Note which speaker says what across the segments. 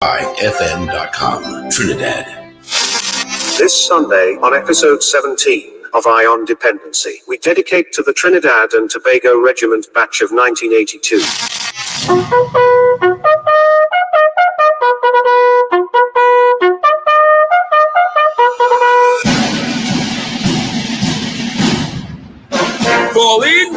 Speaker 1: RSMs.com, Trinidad.
Speaker 2: This Sunday on episode 17 of Eye on Dependency, we dedicate to the Trinidad and Tobago Regiment batch of 1982.
Speaker 3: Falling!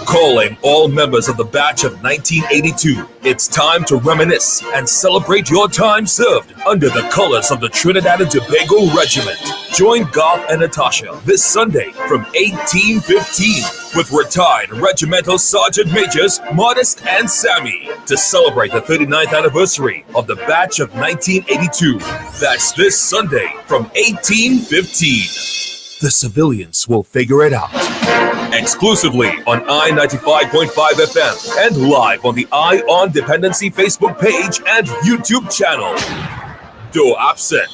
Speaker 3: Calling all members of the batch of 1982. It's time to reminisce and celebrate your time served under the colors of the Trinidad and Tobago Regiment. Join Garth and Natasha this Sunday from 18:15 with retired Regimental Sergeant Majors Modeste and Sammy to celebrate the 39th anniversary of the batch of 1982. That's this Sunday from 18:15. The civilians will figure it out. Exclusively on I-95.5 FM and live on the Eye on Dependency Facebook page and YouTube channel. Do absent.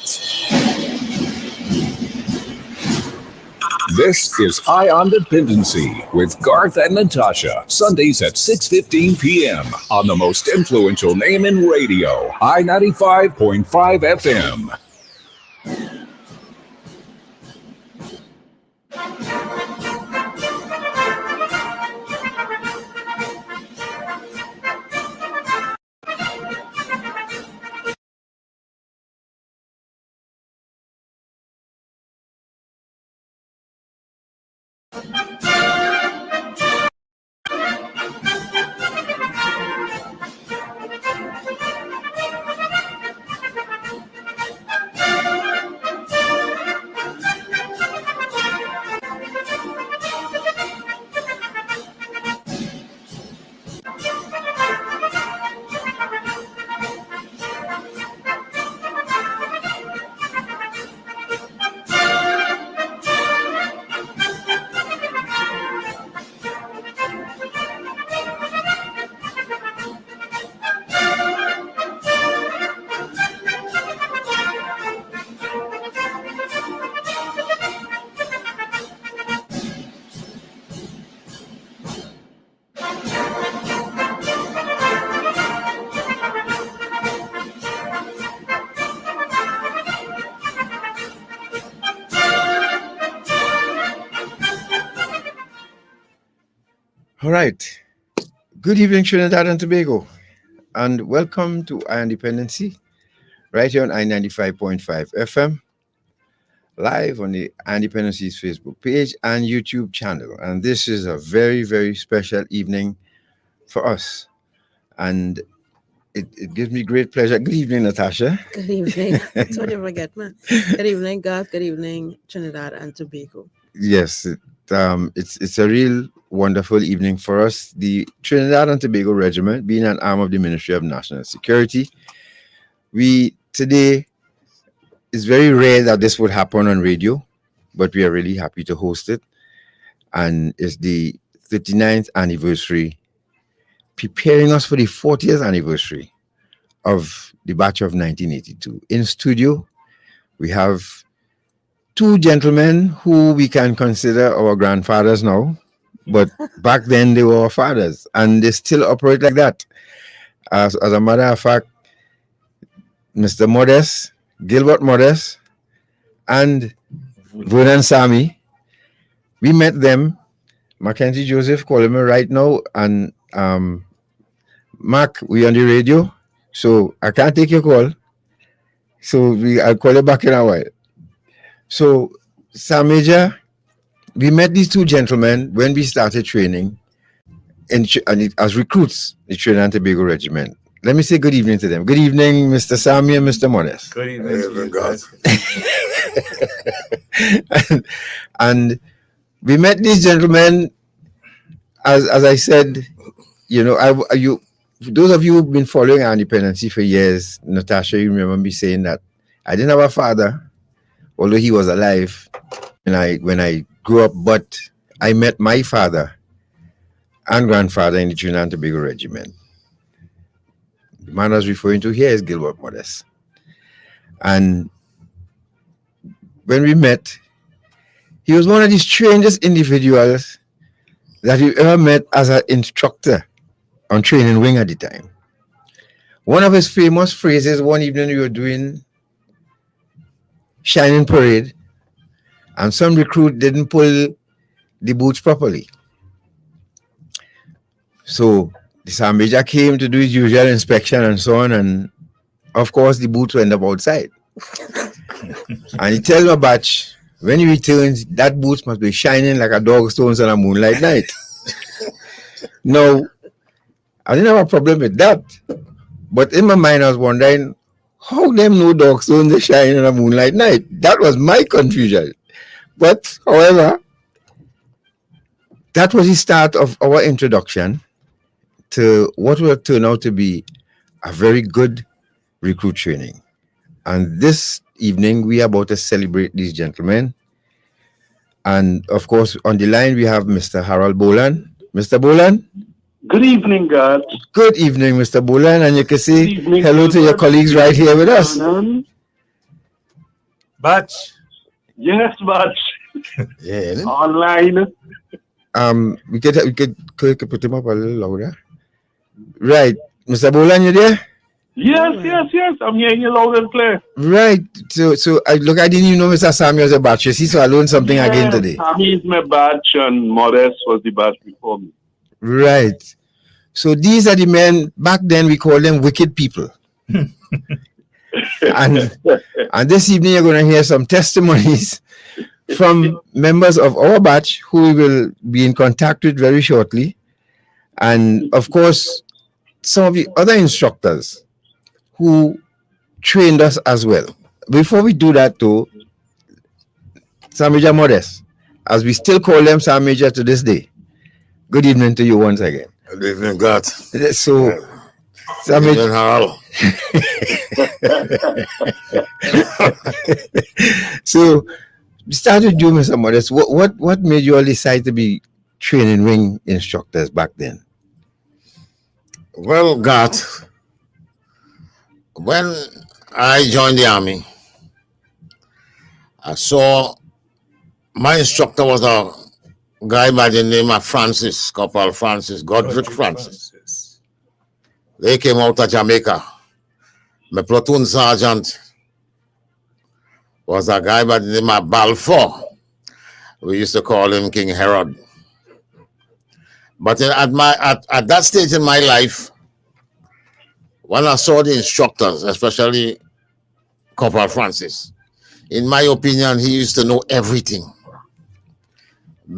Speaker 4: This is Eye on Dependency with Garth and Natasha. Sundays at 6:15 p.m. on the most influential name in radio, I-95.5 FM.
Speaker 5: All right. Good evening, Trinidad and Tobago, and welcome to Eye on Dependency, right here on I-95.5 FM, live on the Eye on Dependency's Facebook page and YouTube channel. And this is a very, very special evening for us. And it gives me great pleasure. Good evening, Natasha.
Speaker 6: Good evening. That's what you forget, man. Good evening, Garth. Good evening, Trinidad and Tobago.
Speaker 5: Yes, it's a real wonderful evening for us. The Trinidad and Tobago Regiment, being an arm of the Ministry of National Security, today is very rare that this would happen on radio, but we are really happy to host it. And it's the 39th anniversary, preparing us for the 40th anniversary of the batch of 1982. In studio, we have two gentlemen who we can consider our grandfathers now, but back then they were our fathers, and they still operate like that. As a matter of fact, Mr. Modeste, Gilbert Modeste, and Vernon Sammy, we met them. Mackenzie Joseph calling me right now, and Mark, we on the radio, so I can't take your call. So I'll call you back in a while. So, Sam Major, we met these two gentlemen when we started training as recruits, the Trinidad and Tobago Regiment. Let me say good evening to them. Good evening, Mr. Sammy and Mr. Modeste.
Speaker 7: Good evening, guys.
Speaker 5: and we met these gentlemen, as I said, those of you who've been following our independency for years, Natasha, you remember me saying that I didn't have a father, although he was alive when I grew up, but I met my father and grandfather in the Trinidad and Tobago Regiment. The man I was referring to here is Gilbert Modeste. And when we met, he was one of the strangest individuals that you ever met as an instructor on training wing at the time. One of his famous phrases, one evening we were doing Shining Parade, and some recruit didn't pull the boots properly. So the Sergeant Major came to do his usual inspection and so on, and of course the boots went up outside. And he tells my batch, when he returns, that boots must be shining like a dog stones on a moonlight night. Now, I didn't have a problem with that. But in my mind, I was wondering, how them no dog stones they shine on a moonlight night? That was my confusion. But, however, that was the start of our introduction to what will turn out to be a very good recruit training. And this evening, we are about to celebrate these gentlemen. And of course, on the line, we have Mr. Harold Boland. Mr. Boland?
Speaker 7: Good evening, guys.
Speaker 5: Good evening, Mr. Boland. And you can say hello to your colleagues right here with us.
Speaker 8: Batch.
Speaker 7: Yes, Batch.
Speaker 5: Yeah.
Speaker 7: Online.
Speaker 5: We could put him up a little louder. Right. Mr. Boland, you there?
Speaker 7: Yes. I'm hearing you loud and clear.
Speaker 5: Right. So I didn't even know Mr. Sammy was a batch. You see, so I learned something again today.
Speaker 7: Sammy is my batch and Modeste was the batch before me.
Speaker 5: Right. So these are the men, back then we called them wicked people. and this evening you're going to hear some testimonies from members of our batch who we will be in contact with very shortly. And of course, some of the other instructors who trained us as well. Before we do that though, Sergeant Major Modeste, as we still call them Sergeant Major to this day, good evening to you once again.
Speaker 1: Good evening, God.
Speaker 5: So,
Speaker 1: Good evening, Harold.
Speaker 5: So, we started you, Mr. Modeste. What made you all decide to be training wing instructors back then?
Speaker 1: Well, God, when I joined the army, I saw my instructor was a guy by the name of Francis, Corporal Francis, Godric Francis. They came out of Jamaica. My platoon sergeant was a guy by the name of Balfour. We used to call him King Herod. But at that stage in my life, when I saw the instructors, especially Corporal Francis, in my opinion, he used to know everything.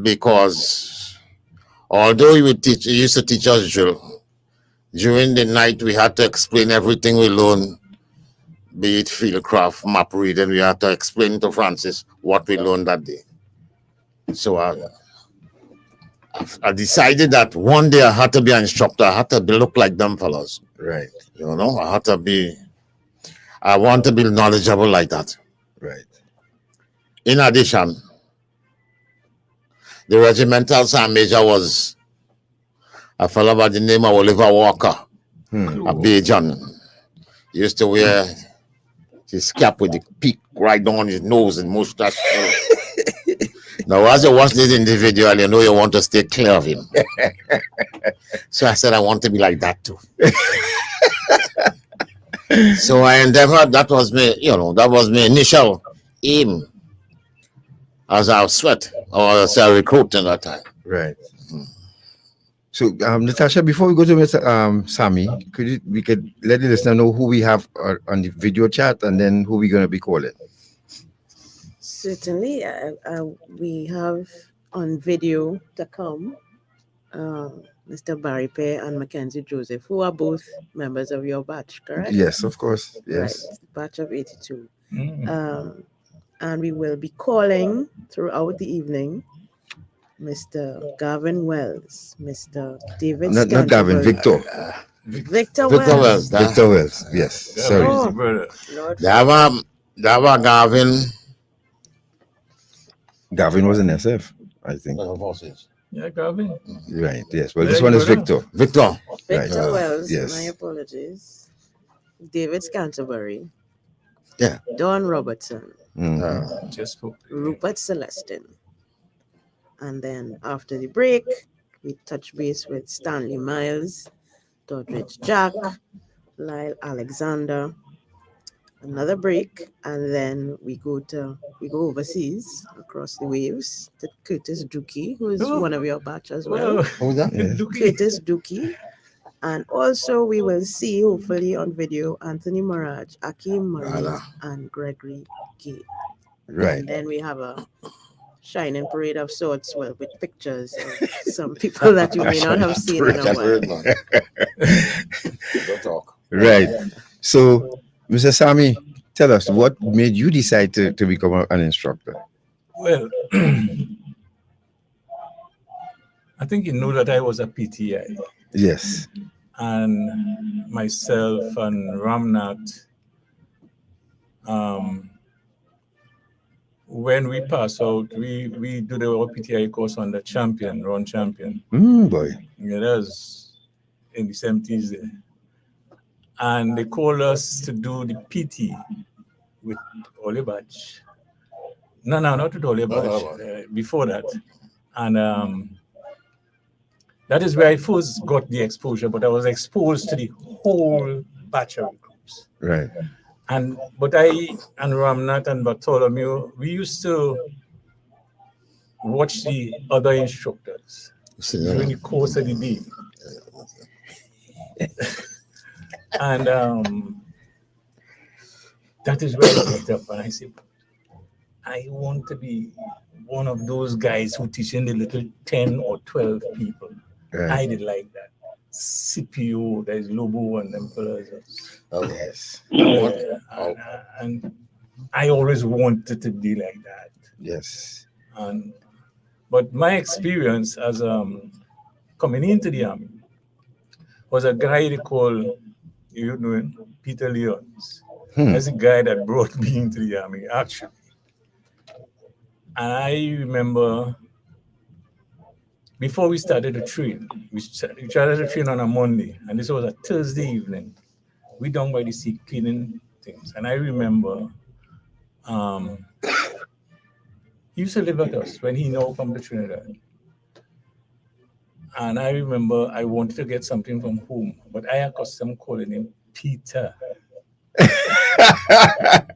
Speaker 1: Because although he used to teach us drill, during the night we had to explain everything we learned, be it fieldcraft, map reading, we had to explain to Francis what we learned that day. So I decided that one day I had to be an instructor. I had to look like them fellows.
Speaker 5: Right.
Speaker 1: You know, I want to be knowledgeable like that.
Speaker 5: Right.
Speaker 1: In addition, the regimental sergeant major was a fellow by the name of Oliver Walker, a Bajan. He used to wear his cap with the peak right down on his nose and mustache. Now, as you watch this individual, you know you want to stay clear of him. So I said, I want to be like that too. So I endeavored, that was my initial aim as a sweat or as a recruit in that time.
Speaker 5: Right. So, Natasha, before we go to Mr. Sammy, we could let the listener know who we have on the video chat and then who we're going to be calling.
Speaker 6: Certainly, we have on video to come Mr. Barry Pear and Mackenzie Joseph, who are both members of your batch, correct?
Speaker 5: Yes, of course. Yes.
Speaker 6: Right, batch of 82. And we will be calling throughout the evening Mr. Gavin Wells, Mr. David
Speaker 5: Not Gavin, Victor.
Speaker 6: Victor Wells.
Speaker 5: Victor Wells, yes. Sorry.
Speaker 6: Oh,
Speaker 1: Lord. They have a Gavin.
Speaker 5: Gavin was in SF, I think.
Speaker 8: Yeah, Gavin.
Speaker 5: Right, yes. Well, this one is Victor.
Speaker 1: Victor.
Speaker 6: Victor Wells,
Speaker 5: yes.
Speaker 6: My apologies. David Scanterbury.
Speaker 5: Yeah.
Speaker 6: Don Robertson.
Speaker 8: Just hope.
Speaker 6: Rupert Celestin. And then after the break, we touch base with Stanley Miles, Doddridge Jack, Lyle Alexander. Another break, and then we go overseas across the waves to Curtis Dookie, who is one of your batch as well.
Speaker 1: Who's that?
Speaker 6: Curtis Dookie. And also we will see, hopefully on video, Anthony Maraj, Akeem Marie, and Gregory Gay.
Speaker 5: Right.
Speaker 6: And then we have a shining parade of sorts, well, with pictures of some people that you may not have seen in a while.
Speaker 1: Don't talk.
Speaker 5: Right. So, Mr. Sammy, tell us what made you decide to become an instructor?
Speaker 8: Well, I think you know that I was a PTI.
Speaker 5: Yes.
Speaker 8: And myself and Ramnath, when we pass out, we do the PTI course on the champion, Ron Champion.
Speaker 5: Boy.
Speaker 8: Yeah, that was in the 70s there. And they called us to do the PT with Olebach. No, not with Olebach. Before that. And that is where I first got the exposure, but I was exposed to the whole batch of groups.
Speaker 5: Right.
Speaker 8: But I and Ramnath and Bartholomew, we used to watch the other instructors during the course of the day. And that is where I got up and I said, I want to be one of those guys who teaching the little 10 or 12 people. Right. I did like that. CPO, there's Lobo and them fellas.
Speaker 1: Oh, yes.
Speaker 8: And I always wanted to be like that.
Speaker 5: Yes.
Speaker 8: But my experience as coming into the army was a guy they call, you know, Peter Leons. That's the guy that brought me into the army, actually. And I remember before we started to train, we started to train on a Monday, and this was a Thursday evening. We down by the sea cleaning things. And I remember he used to live with us when he now come to Trinidad. And I remember I wanted to get something from home, but I accustomed calling him Peter.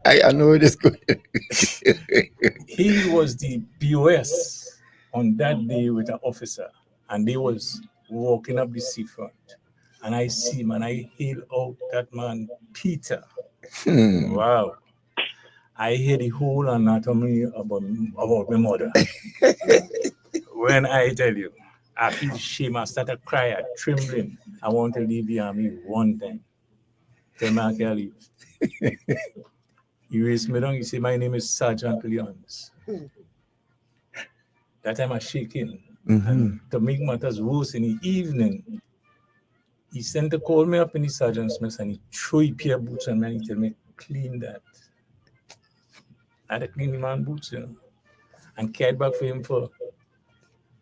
Speaker 5: I know it is good.
Speaker 8: He was the BOS on that day with an officer, and they was walking up the seafront. And I see him and I hail out that man, Peter. Wow. I hear the whole anatomy about my mother. When I tell you, I feel shame, I started crying, trembling. I want to leave the army one time. Tell me I can't leave. He raised me down, he said, my name is Sergeant Leons. That time I shaking. And to make matters worse, in the evening, he sent to call me up in the sergeant's mess and he threw a pair of boots on me and he told me, clean that. I had to clean the man's boots, you know, and carried back for him for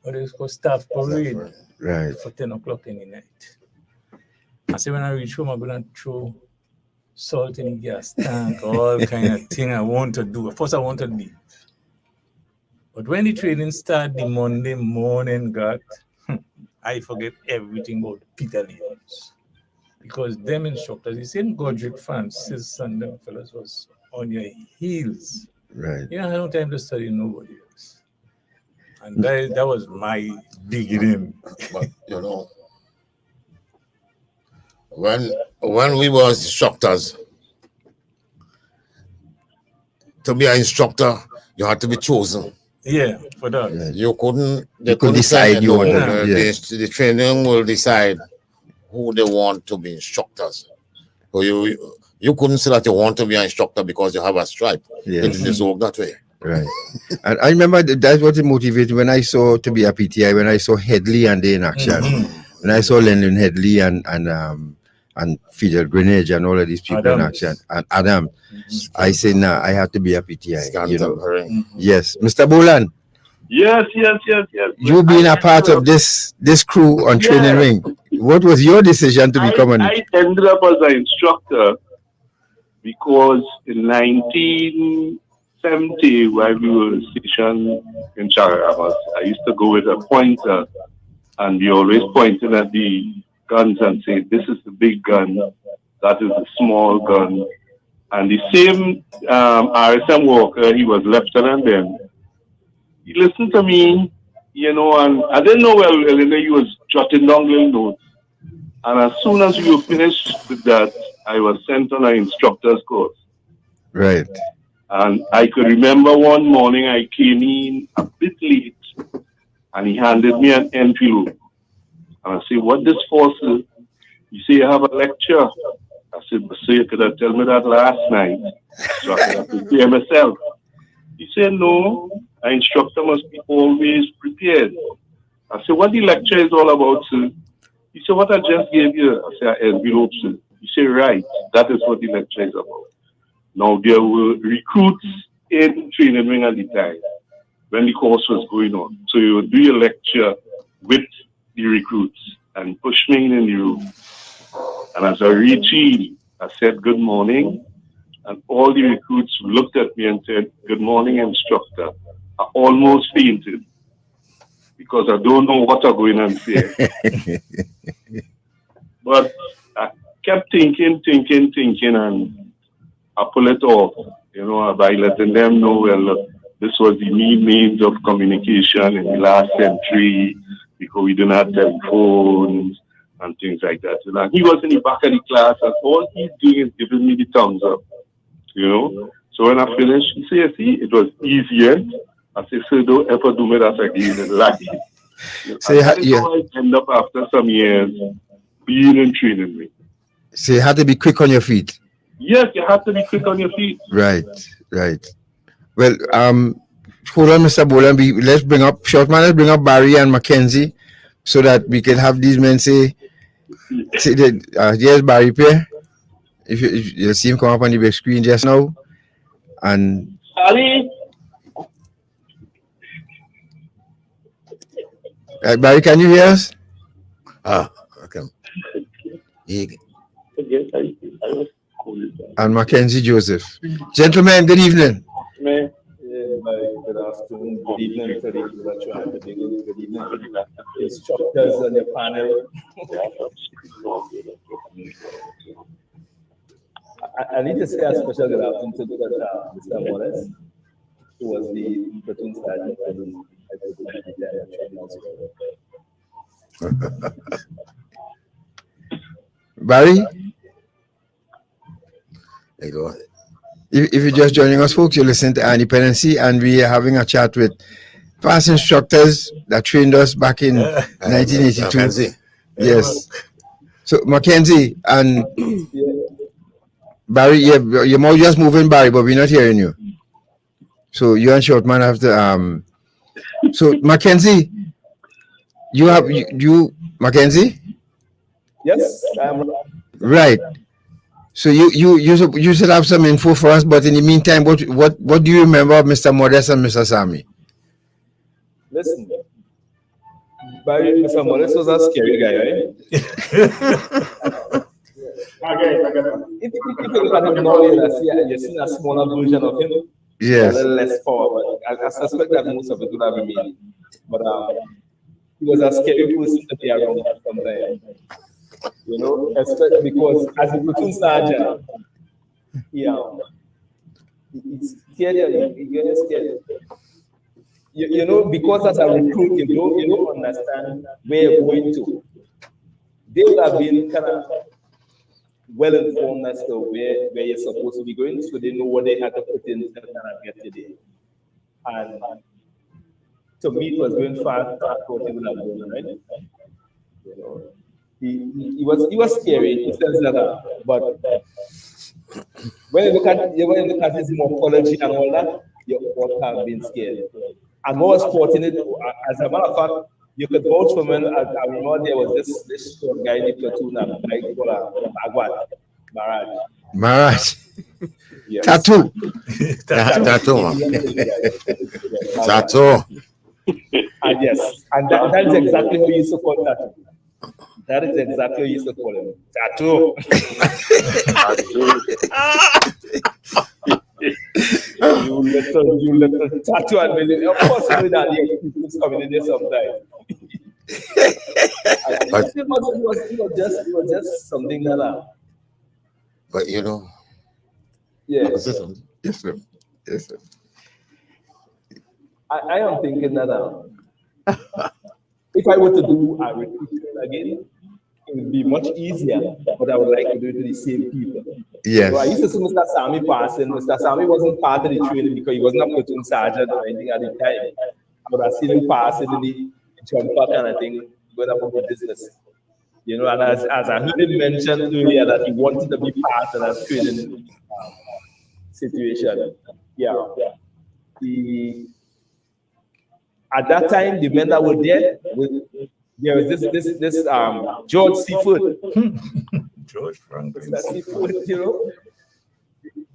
Speaker 8: what is called staff parade.
Speaker 5: Right.
Speaker 8: For 10 o'clock in the night. I said, when I reach home, I'm going to throw salt in the gas tank, all kind of thing I want to do. First, I want to leave. But when the training started the Monday morning, God, I forget everything about Peter Leons. Because them instructors, the same Godric Francis and them fellas was on your heels.
Speaker 5: Right.
Speaker 8: You know, I had no time to study nobody else. And that was my beginning.
Speaker 1: But, you know, when we were instructors, to be an instructor, you had to be chosen.
Speaker 8: Yeah, for that.
Speaker 5: Yeah.
Speaker 1: You couldn't
Speaker 5: decide you want to.
Speaker 1: The training will decide who they want to be instructors. So you couldn't say that you want to be an instructor because you have a stripe.
Speaker 5: Yeah.
Speaker 1: It just work that way.
Speaker 5: Right. And I remember that's what motivated when I saw to be a PTI, when I saw Headley and they in action. When I saw Lennon Headley and Fidel Greenidge and all of these people in action. And Adam. I said, nah, I have to be a PTI. You know? Yes. Mr. Bolan.
Speaker 7: Yes.
Speaker 5: You being a part of this crew on Training Ring, what was your decision to become an...
Speaker 7: I ended up as an instructor because in 1970, while we were stationed in Charamas, I used to go with a pointer and we always pointed at the guns and say, this is the big gun, That is a small gun. And the same RSM Walker, he was lieutenant then. He listened to me, you know, and I didn't know well, he was jotting down little notes. And as soon as we were finished with that, I was sent on an instructor's course.
Speaker 5: Right.
Speaker 7: And I could remember one morning I came in a bit late, and he handed me an envelope. And I said, "What this for, sir?" He said, "You have a lecture." I said, "But sir, you could have told me that last night, so I could have prepared myself." He said, "No, an instructor must be always prepared." I said, "What the lecture is all about, sir?" He said, "What I just gave you." I said, "An envelope, sir." He said, "Right, that is what the lecture is about." Now, there were recruits in training wing at the time when the course was going on. So you would do your lecture with the recruits and push me in the room. And as I reached in, I said, "Good morning." And all the recruits looked at me and said, "Good morning, instructor." I almost fainted because I don't know what I'm going to say. But I kept thinking, and I pull it off, you know, by letting them know, well, look, this was the means of communication in the last century because we didn't have telephones and things like that. And he was in the back of the class, and all he's doing is giving me the thumbs up, you know. So when I finished, he said, "See, it was easier." I said, "Sir, don't ever do me that again in life." So I end up after some years being in training me.
Speaker 5: So you had to be quick on your feet.
Speaker 7: Yes, you have to be quick on your feet.
Speaker 5: Right. Well, hold on, Mr. Boland. Let's bring up Barry and Mackenzie so that we can have these men say that, yes, Barry Pierre. If you see him come up on the big screen just now. And
Speaker 7: Ali.
Speaker 5: Barry, can you hear us?
Speaker 1: Okay.
Speaker 5: And Mackenzie Joseph. Gentlemen, good evening.
Speaker 9: Good afternoon, good evening to the virtual, good evening to the instructors on the panel. I need to say a special good afternoon to Mr. Modeste, who was the platoon sergeant and
Speaker 5: Barry? If you're just joining us, folks, you're listening to Dependency, and we are having a chat with past instructors that trained us back in 1982. Yes. So Mackenzie and Barry, you're more just moving, Barry, but we're not hearing you. So you and Shortman have to. So Mackenzie, Mackenzie?
Speaker 9: Yes, I'm
Speaker 5: right. So you should have some info for us, but in the meantime, what do you remember of Mr. Modeste and Mr. Sammy?
Speaker 9: Listen, Barry, Mr. Modeste was a scary guy, right? If you look at him now, you're seeing a smaller version of him.
Speaker 5: Yes.
Speaker 9: A little less power, but I suspect that most of it would have remained. But he was a scary person to be around sometimes. You know, especially because as a platoon sergeant, it's scary. It's scary. You know, because as a recruit, you don't understand where you're going to. They would have been kind of well informed as to where you're supposed to be going, so they know what they had to put in to kind of get today. And to me, it was going fast what they would have done, right? You know, he was scary in the sense that, but when you look at his morphology and all that, you would have been scared. And more fortunate, as a matter of fact, you could vouch for me. I remember there was this guy in the platoon, a guy called Agwad,
Speaker 5: Maraj.
Speaker 9: Yes.
Speaker 5: Tattoo.
Speaker 9: And yes, and that is exactly what you used to call Tattoo. That is exactly what you used to call him. Tattoo. You little tattoo, and of course you know that he's coming in there sometimes. It was just something that
Speaker 1: But you know,
Speaker 9: Yes.
Speaker 5: Yes, sir. Yes, sir.
Speaker 9: I am thinking that if I were to do a recruitment again, it would be much easier, but I would like to do it to the same people.
Speaker 5: Yes.
Speaker 9: So I used to see Mr. Sammy passing. Mr. Sammy wasn't part of the training because he wasn't a platoon sergeant or anything at the time. I would have seen him passing in the jumper kind of thing, going about the business. You know, and as I heard him mention earlier that he wanted to be part of that training situation. Yeah. At that time, the men that were there was this George Seafood.
Speaker 8: George Franklin.
Speaker 9: Mr. Seafood, you know,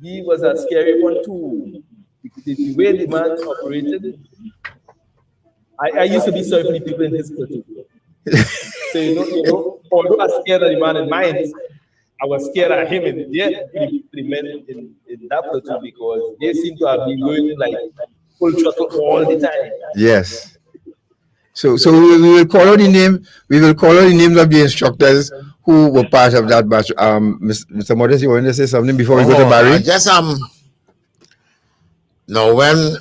Speaker 9: he was a scary one too. The way the man operated, I used to be sorry for the people in his platoon. So you know, although I was scared of the man in mine, I was scared of him in the men in that platoon because they seem to have been going like full throttle all the time.
Speaker 5: Yes. So we will call out the name. We will call out the names of the instructors who were part of that batch. Mr. Modeste, you want to say something before we go to Barry?
Speaker 1: Just now when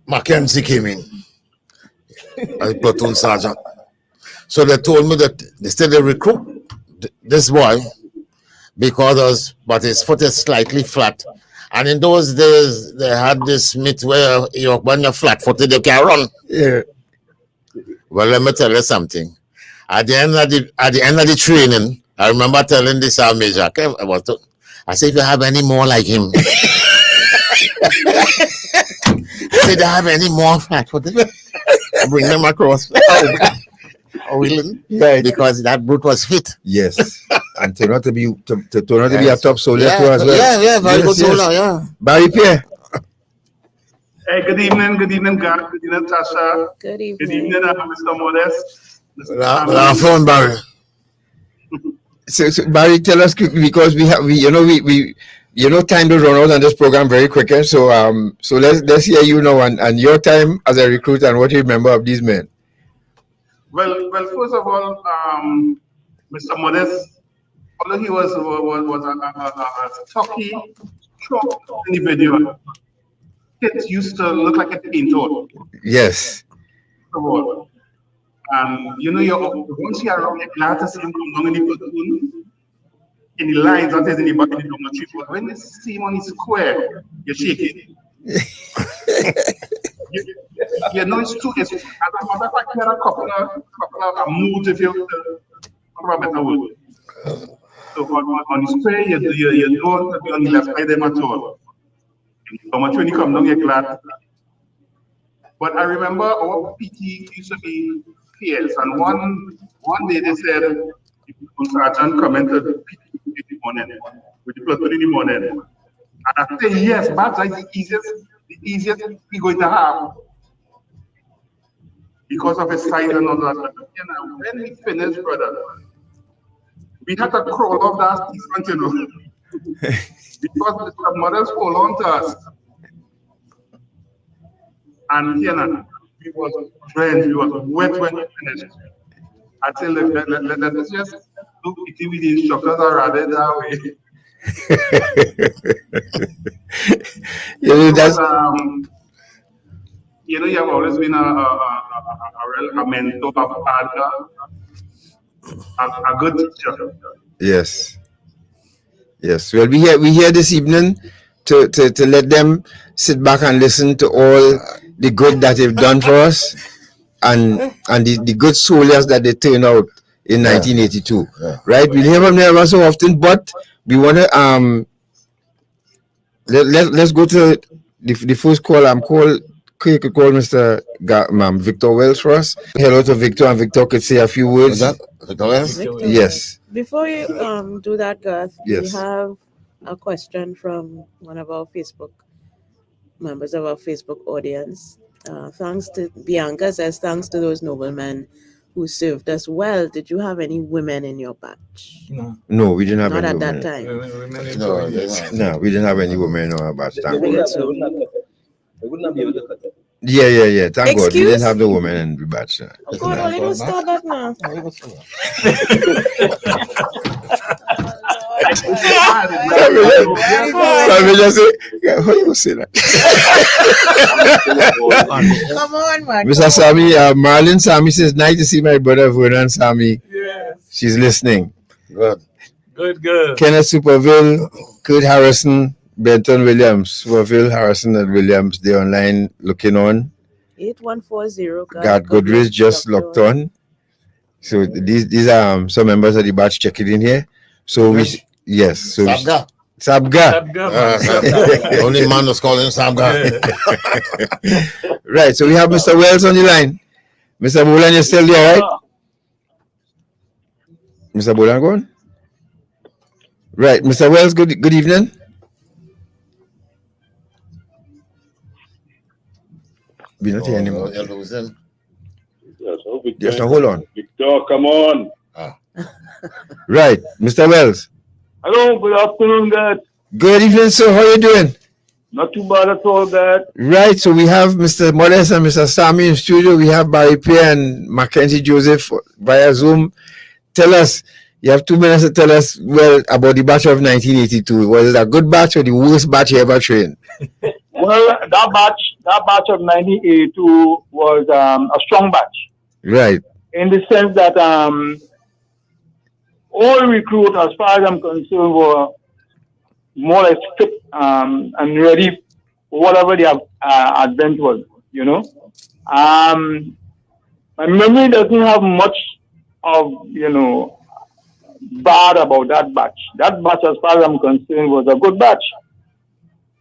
Speaker 1: Mackenzie came in as platoon sergeant, so they told me that they said they recruit this boy because but his foot is slightly flat. And in those days, they had this myth where when you're flat-footed, you can run.
Speaker 5: Yeah.
Speaker 1: Well, let me tell you something. At the end of the training, I remember telling this major, I said, if you have any more like him, I said, do you have any more flat-footed? Bring them across. Right. Because that brute was fit.
Speaker 5: Yes. And turn out to be a top soldier too as well.
Speaker 1: Yeah, very good soldier, yeah.
Speaker 5: Barry Pierre.
Speaker 7: Hey, good evening, God. Good evening, Tasha.
Speaker 6: Good evening.
Speaker 7: Good evening, Mr. Modeste.
Speaker 1: Phone, Barry.
Speaker 5: So Barry, tell us quickly because we time to run out on this program very quickly. So let's hear you now and your time as a recruit and what you remember of these men.
Speaker 7: Well, first of all, Mr. Modeste, although he was a stocky, short individual, it used to look like a painter.
Speaker 5: Yes.
Speaker 7: First of all, you know, once you're around, you're glad to see him come down in the platoon, in the lines, that is in the dormitory. But when you see him on his square, you're shaking. You know, it's true. As a matter of fact, there are a couple of moods, if you talk about better word. So on the square, you don't be on the left side of them at all. So much when you come down, you're glad. But I remember our PT used to be fierce, and one day they said, the sergeant commented PT in the morning, with the platoon in the morning. And I said, yes, that's like the easiest we're going to have. Because of his size and all that. You know, when we finished, brother, we had to crawl off that seafront, you know. Because the mothers hold on to us. And you know, we was drenched, we was wet when we finished. I tell them, let's just do PT with the instructors are rather that way. You know, you have always been a mentor, a partner, a good teacher.
Speaker 5: Yes. Yes. Well, we here this evening to let them sit back and listen to all the good that they've done for us and the good soldiers that they turned out in 1982. Yeah. Right? We hear them never so often, but we want to let's go to the first call. You could call Mr. Victor Wells for us. Hello to Victor, and Victor could say a few words.
Speaker 1: Is that Victor Wells?
Speaker 6: Victor.
Speaker 5: Yes.
Speaker 6: Before you do that, Garth,
Speaker 5: yes.
Speaker 6: We have a question from one of our Facebook members of our Facebook audience. Thanks to Bianca says, thanks to those noblemen who served us well. Did you have any women in your batch?
Speaker 5: No, we didn't have
Speaker 6: Not
Speaker 5: any
Speaker 6: at
Speaker 5: women.
Speaker 6: that time.
Speaker 5: No, we didn't have any women in our batch. Thank God.
Speaker 9: They would not be able to cut it.
Speaker 5: Yeah. Thank God. We didn't have the woman in the batch.
Speaker 6: Oh God, only don't start that now.
Speaker 5: Sammy just say, yeah, how you say that?
Speaker 6: Come on, man.
Speaker 5: Mr. Sammy, Marlon Sammy says, nice to see my brother Vernon Sammy.
Speaker 8: Yes.
Speaker 5: She's listening.
Speaker 1: Good.
Speaker 8: Good.
Speaker 5: Kenneth Superville, Kurt Harrison, Benton Williams, Superville, Harrison, and Williams, they're online looking on.
Speaker 6: 8140.
Speaker 5: God Goodrich just locked on. So these are some members of the batch checking in here. So yes. So Sabga.
Speaker 1: The only man was calling Sabga.
Speaker 5: Right. So we have Mr. Wells on the line. Mr. Bolan, you're still there, right? Mr. Bolan, go on. Right. Mr. Wells, good evening. We're not here anymore.
Speaker 1: You're losing.
Speaker 5: Yes, now hold on.
Speaker 7: Victor, come on.
Speaker 5: Right. Mr. Wells.
Speaker 7: Hello, good afternoon, guys.
Speaker 5: Good evening, sir. How are you doing?
Speaker 7: Not too bad at all, guys.
Speaker 5: Right. So we have Mr. Modeste and Mr. Sammy in studio. We have Barry Pierre and Mackenzie Joseph via Zoom. Tell us, you have 2 minutes to tell us, well, about the batch of 1982. Was it a good batch or the worst batch you ever trained?
Speaker 7: Well, that batch of 1982 was a strong batch.
Speaker 5: Right.
Speaker 7: In the sense that all recruits, as far as I'm concerned, were more or less fit and ready for whatever the advent was, you know. My memory doesn't have much of, bad about that batch. That batch, as far as I'm concerned, was a good batch,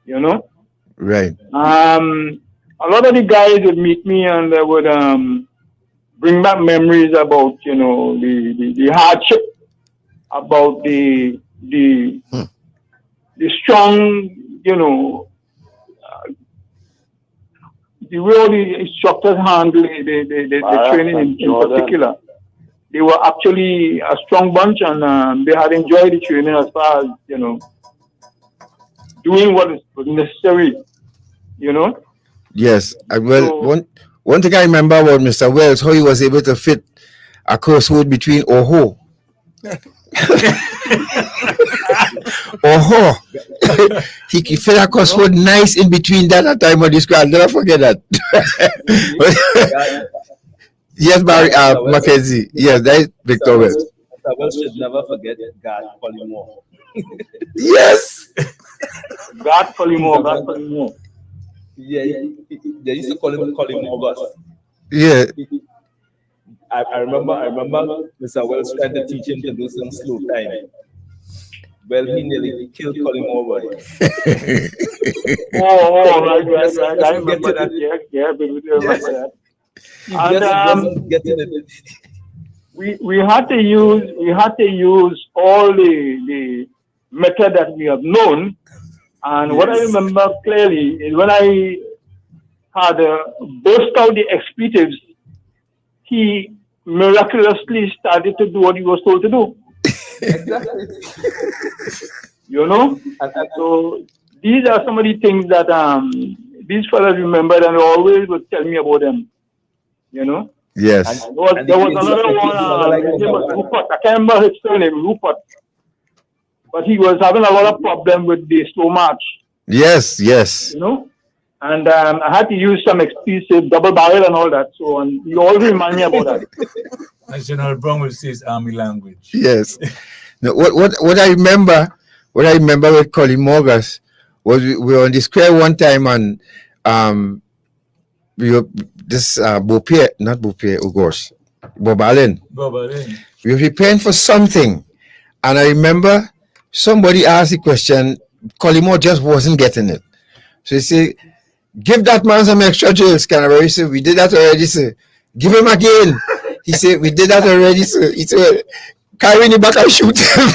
Speaker 7: you know.
Speaker 5: Right.
Speaker 7: A lot of the guys would meet me and they would bring back memories about, the hardship, about the strong, the way all the instructors handle the training in particular. They were actually a strong bunch and they had enjoyed the training as far as, doing what was necessary,
Speaker 5: Yes. One thing I remember about Mr. Wells, how he was able to fit a crossword between Oho. Oho. He fit a crossword nice in between that at time of this I'll never forget that. Yes, Barry, Mackenzie. Yes, that is Victor Wells.
Speaker 9: Mr. Wells should never forget God Polymore.
Speaker 5: Yes.
Speaker 7: God Polymore.
Speaker 9: Yeah, they used to call him August.
Speaker 5: Yeah.
Speaker 9: I remember Mr. Wells trying to teach him to do some slow time. Well, he nearly killed Colin Moore.
Speaker 7: Right. I remember that. Yeah, that. And we had to use all the method that we have known. And what I remember clearly is when I had burst out the expletives, he miraculously started to do what he was told to do.
Speaker 9: Exactly.
Speaker 7: And so these are some of the things that these fellas remembered and always would tell me about them.
Speaker 5: Yes.
Speaker 7: And there was another one, his name was Rupert. I can't remember his surname, Rupert. But he was having a lot of problem with the slow march.
Speaker 5: Yes.
Speaker 7: And I had to use some explosive double barrel and all that. So you always remind me about that.
Speaker 8: As General Brown will say, it's army language.
Speaker 5: Yes. Now, what I remember with Colin Morgas was we were on the square one time and we were this Bob Allen. We were preparing for something, and I remember somebody asked the question. Colin Moore just wasn't getting it, so he said, "Give that man some extra drills." Canterbury said, "We did that already, sir." "Give him again." He said, "We did that already, sir." He said, "Carry in the back and shoot him."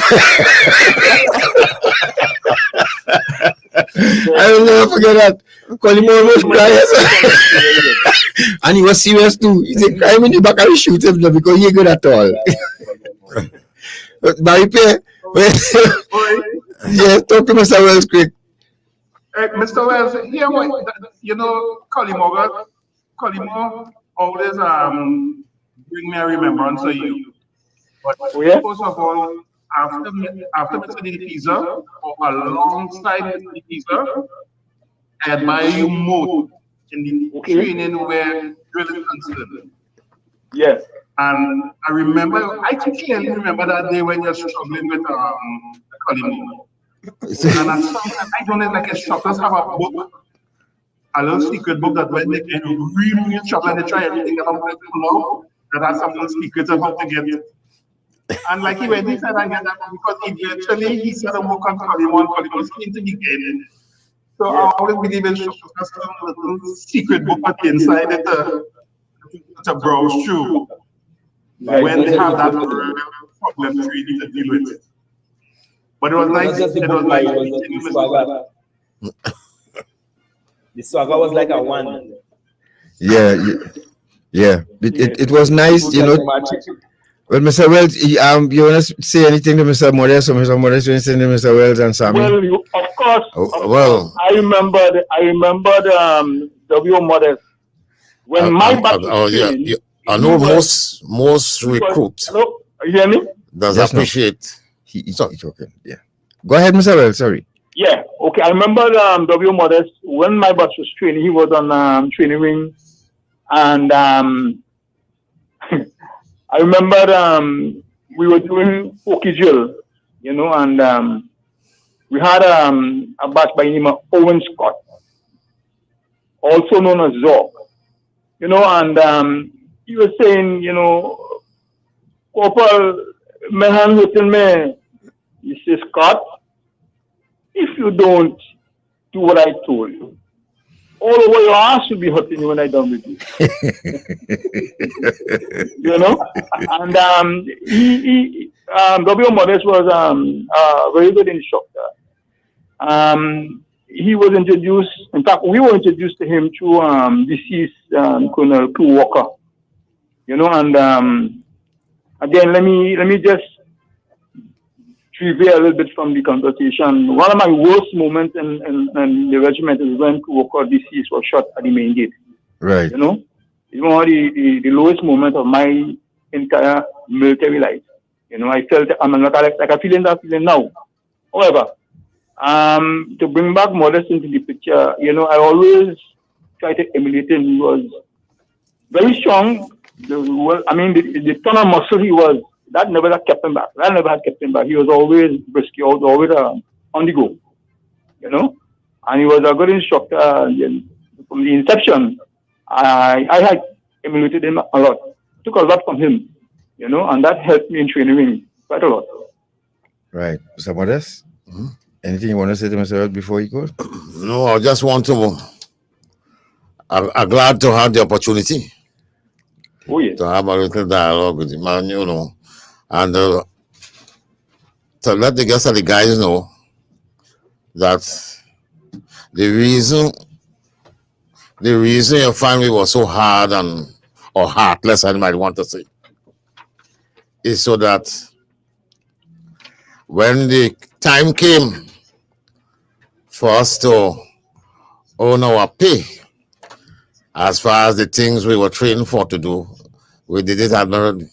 Speaker 5: I will never forget that. Colin Moore was crying. And he was serious too. He said, "Cry him in the back and shoot him because he ain't good at all." But Barry Pierre, yes, talk to Mr. Wells quick.
Speaker 10: Mr. Wells, Colin Moore always bring me a remembrance of you. But first of all, after Mr. Depezer, or alongside Mr. Depezer, I admire you more in the training where drill is concerned.
Speaker 7: Yes.
Speaker 10: And I can clearly remember that day when you're struggling with Colin. And at some time, I don't know, like instructors have a book, a little secret book that when they get really struggle and they try everything that I'm going to pull out, that has some little secrets of how to get it. And like he said, I get that because eventually he said, I'm working on Colin was keen to begin. So I always believe in instructors have some little secret book put inside it to browse through when they have that problem really to deal with it. But it was nice.
Speaker 9: The swagger was like a one.
Speaker 5: Yeah. It was nice, you know. Well, Mr. Wells, you want to say anything to Mr. Modeste or Mr. Modeste to Mr. Wells and Sammy?
Speaker 7: Well, of course. I remember W. Modeste. When my batch was training,
Speaker 1: I know most recruits.
Speaker 7: Hello? You hear me?
Speaker 1: Does appreciate.
Speaker 5: He's okay. Yeah. Go ahead, Mr. Wells. Sorry.
Speaker 7: Yeah. Okay. I remember W. Modeste when my batch was training. He was on training wing, and I remember we were doing Okie drill, you know, and we had a batch by the name of Owen Scott, also known as Zorg, you know, and he was saying, you know, Corporal, my hand hurting me. He says, Scott, if you don't do what I told you, all over your ass will be hurting you when I done with you. You know? And W. Modeste was a very good instructor. He was introduced, in fact, we were introduced to him through deceased Colonel Crew Walker. You know, and again, let me just trivia a little bit from the conversation. One of my worst moments in the regiment is when Walker deceased was shot at the main gate.
Speaker 5: Right.
Speaker 7: You know, it's one of the lowest moment of my entire military life. You know, I felt I'm not like a feeling now. However, to bring back Modeste into the picture, you know, I always try to emulate him. He was very strong. The ton of muscle he was, that never kept him back. That never had kept him back. He was always brisk. He was always on the go, you know. And he was a good instructor. From the inception, I had emulated him a lot. Took a lot from him, you know, and that helped me in training quite a lot.
Speaker 5: Right. Mr. Modeste, anything you want to say to Mr. Wells before you go?
Speaker 1: No, I just want to. I'm glad to have the opportunity.
Speaker 7: Oh, yes.
Speaker 1: To have a little dialogue with the man, you know, and to let the guests and the guys know that the reason your family was so hard or heartless, I might want to say, is so that when the time came for us to own our pay, as far as the things we were trained for to do, we did it admirably.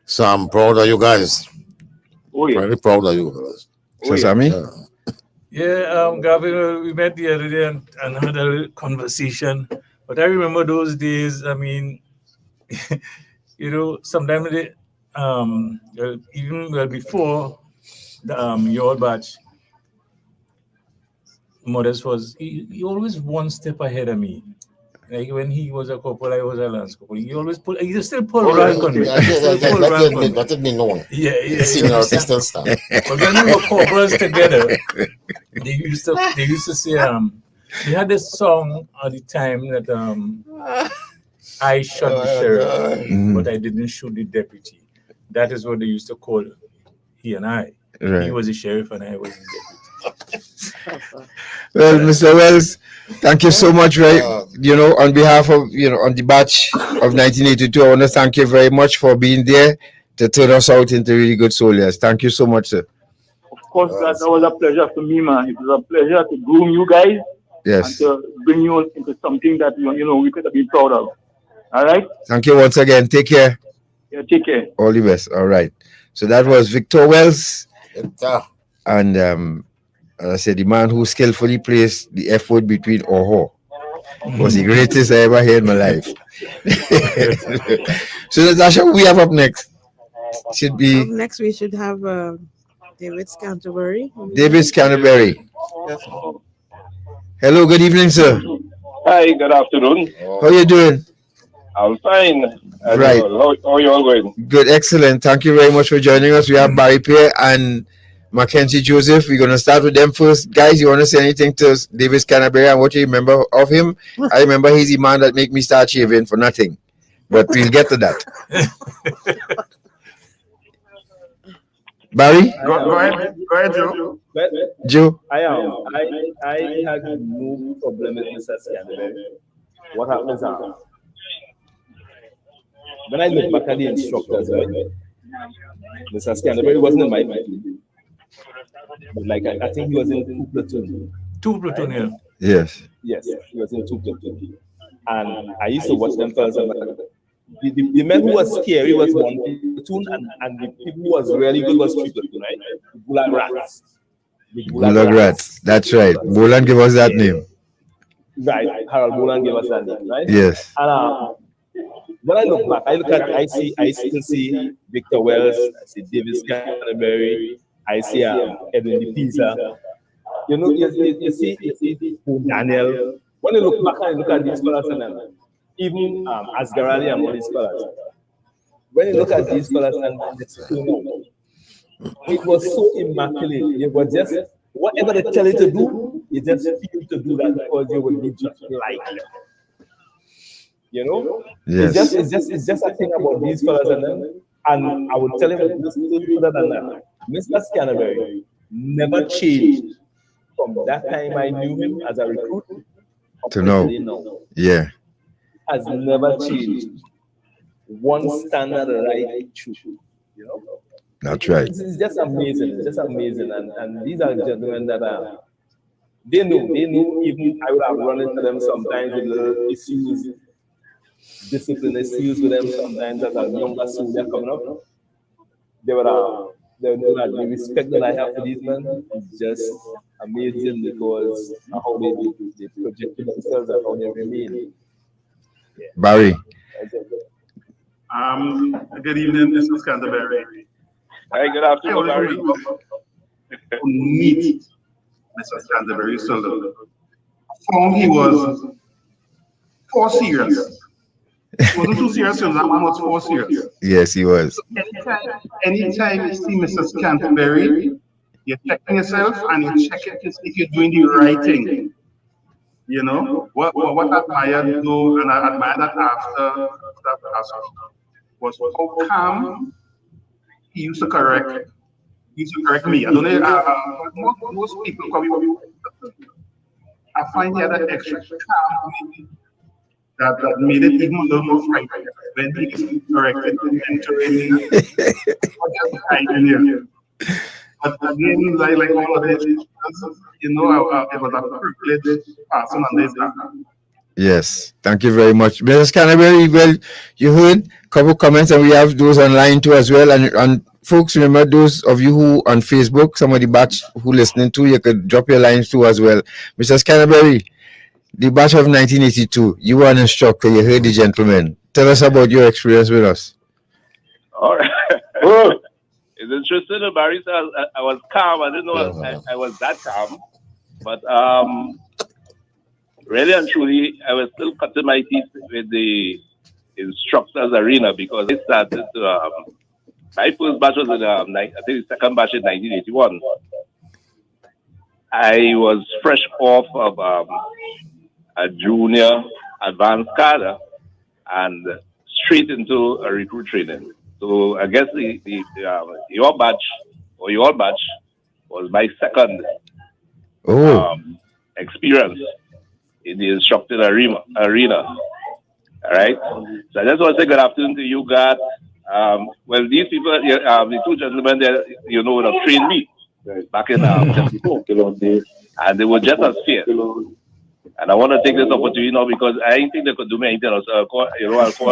Speaker 1: So I'm proud of you guys.
Speaker 7: Oh, yeah.
Speaker 1: Very proud of you guys.
Speaker 5: So, Sammy?
Speaker 8: Yeah, Gavin, we met the other day and had a little conversation. But I remember those days. I mean, you know, sometimes even before your batch, Modeste was he always one step ahead of me. Like when he was a corporal, I was a lance corporal. He always he still pull rank on me.
Speaker 1: Let it be known.
Speaker 8: Yeah.
Speaker 1: Senior assistant staff.
Speaker 8: But when we were corporals together, they used to say we had this song at the time that I shot the sheriff, but I didn't shoot the deputy. That is what they used to call he and I.
Speaker 5: Right.
Speaker 8: He was the sheriff and I was the deputy.
Speaker 5: Well, Mr. Wells, thank you so much. Right, you know, on behalf of on the batch of 1982, I want to thank you very much for being there to turn us out into really good soldiers. Thank you so much, sir.
Speaker 7: Of course, that was a pleasure for me, man. It was a pleasure to groom you guys.
Speaker 5: Yes.
Speaker 7: And to bring you into something that we could have been proud of. All right.
Speaker 5: Thank you once again. Take care.
Speaker 7: Yeah, take care.
Speaker 5: All the best. All right. So that was Victor Wells.
Speaker 1: Victor.
Speaker 5: And as I said, the man who skillfully placed the F word between Oho was the greatest I ever heard in my life. So Natasha, who we have up next? Should be
Speaker 6: Up next we should have David Scanterbury.
Speaker 5: David Scanterbury. Hello, good evening, sir.
Speaker 7: Hi, good afternoon.
Speaker 5: How you doing?
Speaker 7: I'm fine.
Speaker 5: Right.
Speaker 7: How are you all going?
Speaker 5: Good, excellent. Thank you very much for joining us. We have Barry Pierre and Mackenzie Joseph. We're going to start with them first. Guys, you want to say anything to David Scanterbury and what you remember of him? I remember he's the man that make me start shaving for nothing. But we'll get to that. Barry?
Speaker 10: Go ahead, Joe.
Speaker 5: Joe?
Speaker 9: I had no problem with Mr. Scanterbury. What happens now? When I look back at the instructors, right? Mr. Scanterbury wasn't in my platoon. But like I think he was in 2 platoon.
Speaker 8: 2 platoon, yeah.
Speaker 5: Yes.
Speaker 9: Yes, he was in 2 platoon. And I used to watch them fellas. The men who was scary was 1 platoon, and the people who was really good was 3 platoon, right? The Gulag Rats.
Speaker 5: Gulag Rats. That's right. Bolan gave us that name.
Speaker 9: Right, Harold Bolan gave us that name, right?
Speaker 5: Yes.
Speaker 9: And when I look back, I see Victor Wells, I see David Scanterbury, I see Edwin De Pisa. You know, you see Daniel. When you look back and look at these fellas and even Asgarali and all these fellas, when you look at these fellas and it was so immaculate. You were just whatever they tell you to do, you just feel to do that because you will be just like them. You know,
Speaker 5: yes.
Speaker 9: It's just a thing about these fellas and I would tell him this further than that. Mr. Scanterbury never changed from that time I knew him as a recruit
Speaker 5: to now. Yeah,
Speaker 9: has never changed. One standard right true. You know,
Speaker 5: that's right.
Speaker 9: It's just amazing. It's just amazing, and these are gentlemen that are. They knew. Even I would have run into them sometimes with little issues. Discipline issues with them sometimes as a younger soldier coming up. They know that the respect that I have for these men is just amazing because of how they project themselves and how they remain. Yeah.
Speaker 5: Barry.
Speaker 10: Good evening, Mr. Scanterbury.
Speaker 7: Hi, good afternoon, Barry.
Speaker 10: Meet Mr. Scanterbury so found he was 4 serious. He wasn't too serious, that man was 4 serious.
Speaker 5: Yes, he was.
Speaker 10: So anytime you see Mr. Scanterbury, you're checking yourself and you check it to see if you're doing the right thing. You know, what I admired though, and I admired that after that was how calm he used to correct. He used to correct me. I don't know, most people probably, I find he had that extra calm that made it even a little more frightening when he corrected entering But again, like all of this, you know, it was a privilege passing on this.
Speaker 5: Yes, thank you very much. Mr. Scanterbury, well, you heard a couple comments and we have those online too as well. And folks, remember those of you who on Facebook, some of the batch who listening to, you could drop your lines too as well. Mr. Scanterbury, the batch of 1982, you were an instructor, you heard the gentleman. Tell us about your experience with us.
Speaker 7: All right. Oh, it's interesting that Barry said I was calm. I didn't know I was that calm. But really and truly, I was still cutting my teeth with the instructors arena because I started my first batch was in, I think the second batch in 1981. I was fresh off of a junior advanced cadre and straight into a recruit training. So I guess your batch was my second experience in the instructed arena. All right. So I just want to say good afternoon to you, God. Well, these people, the 2 gentlemen there, you know, would have trained me back in 74, and they were just as fierce. And I want to take this opportunity now because I didn't think they could do me anything else. I'll call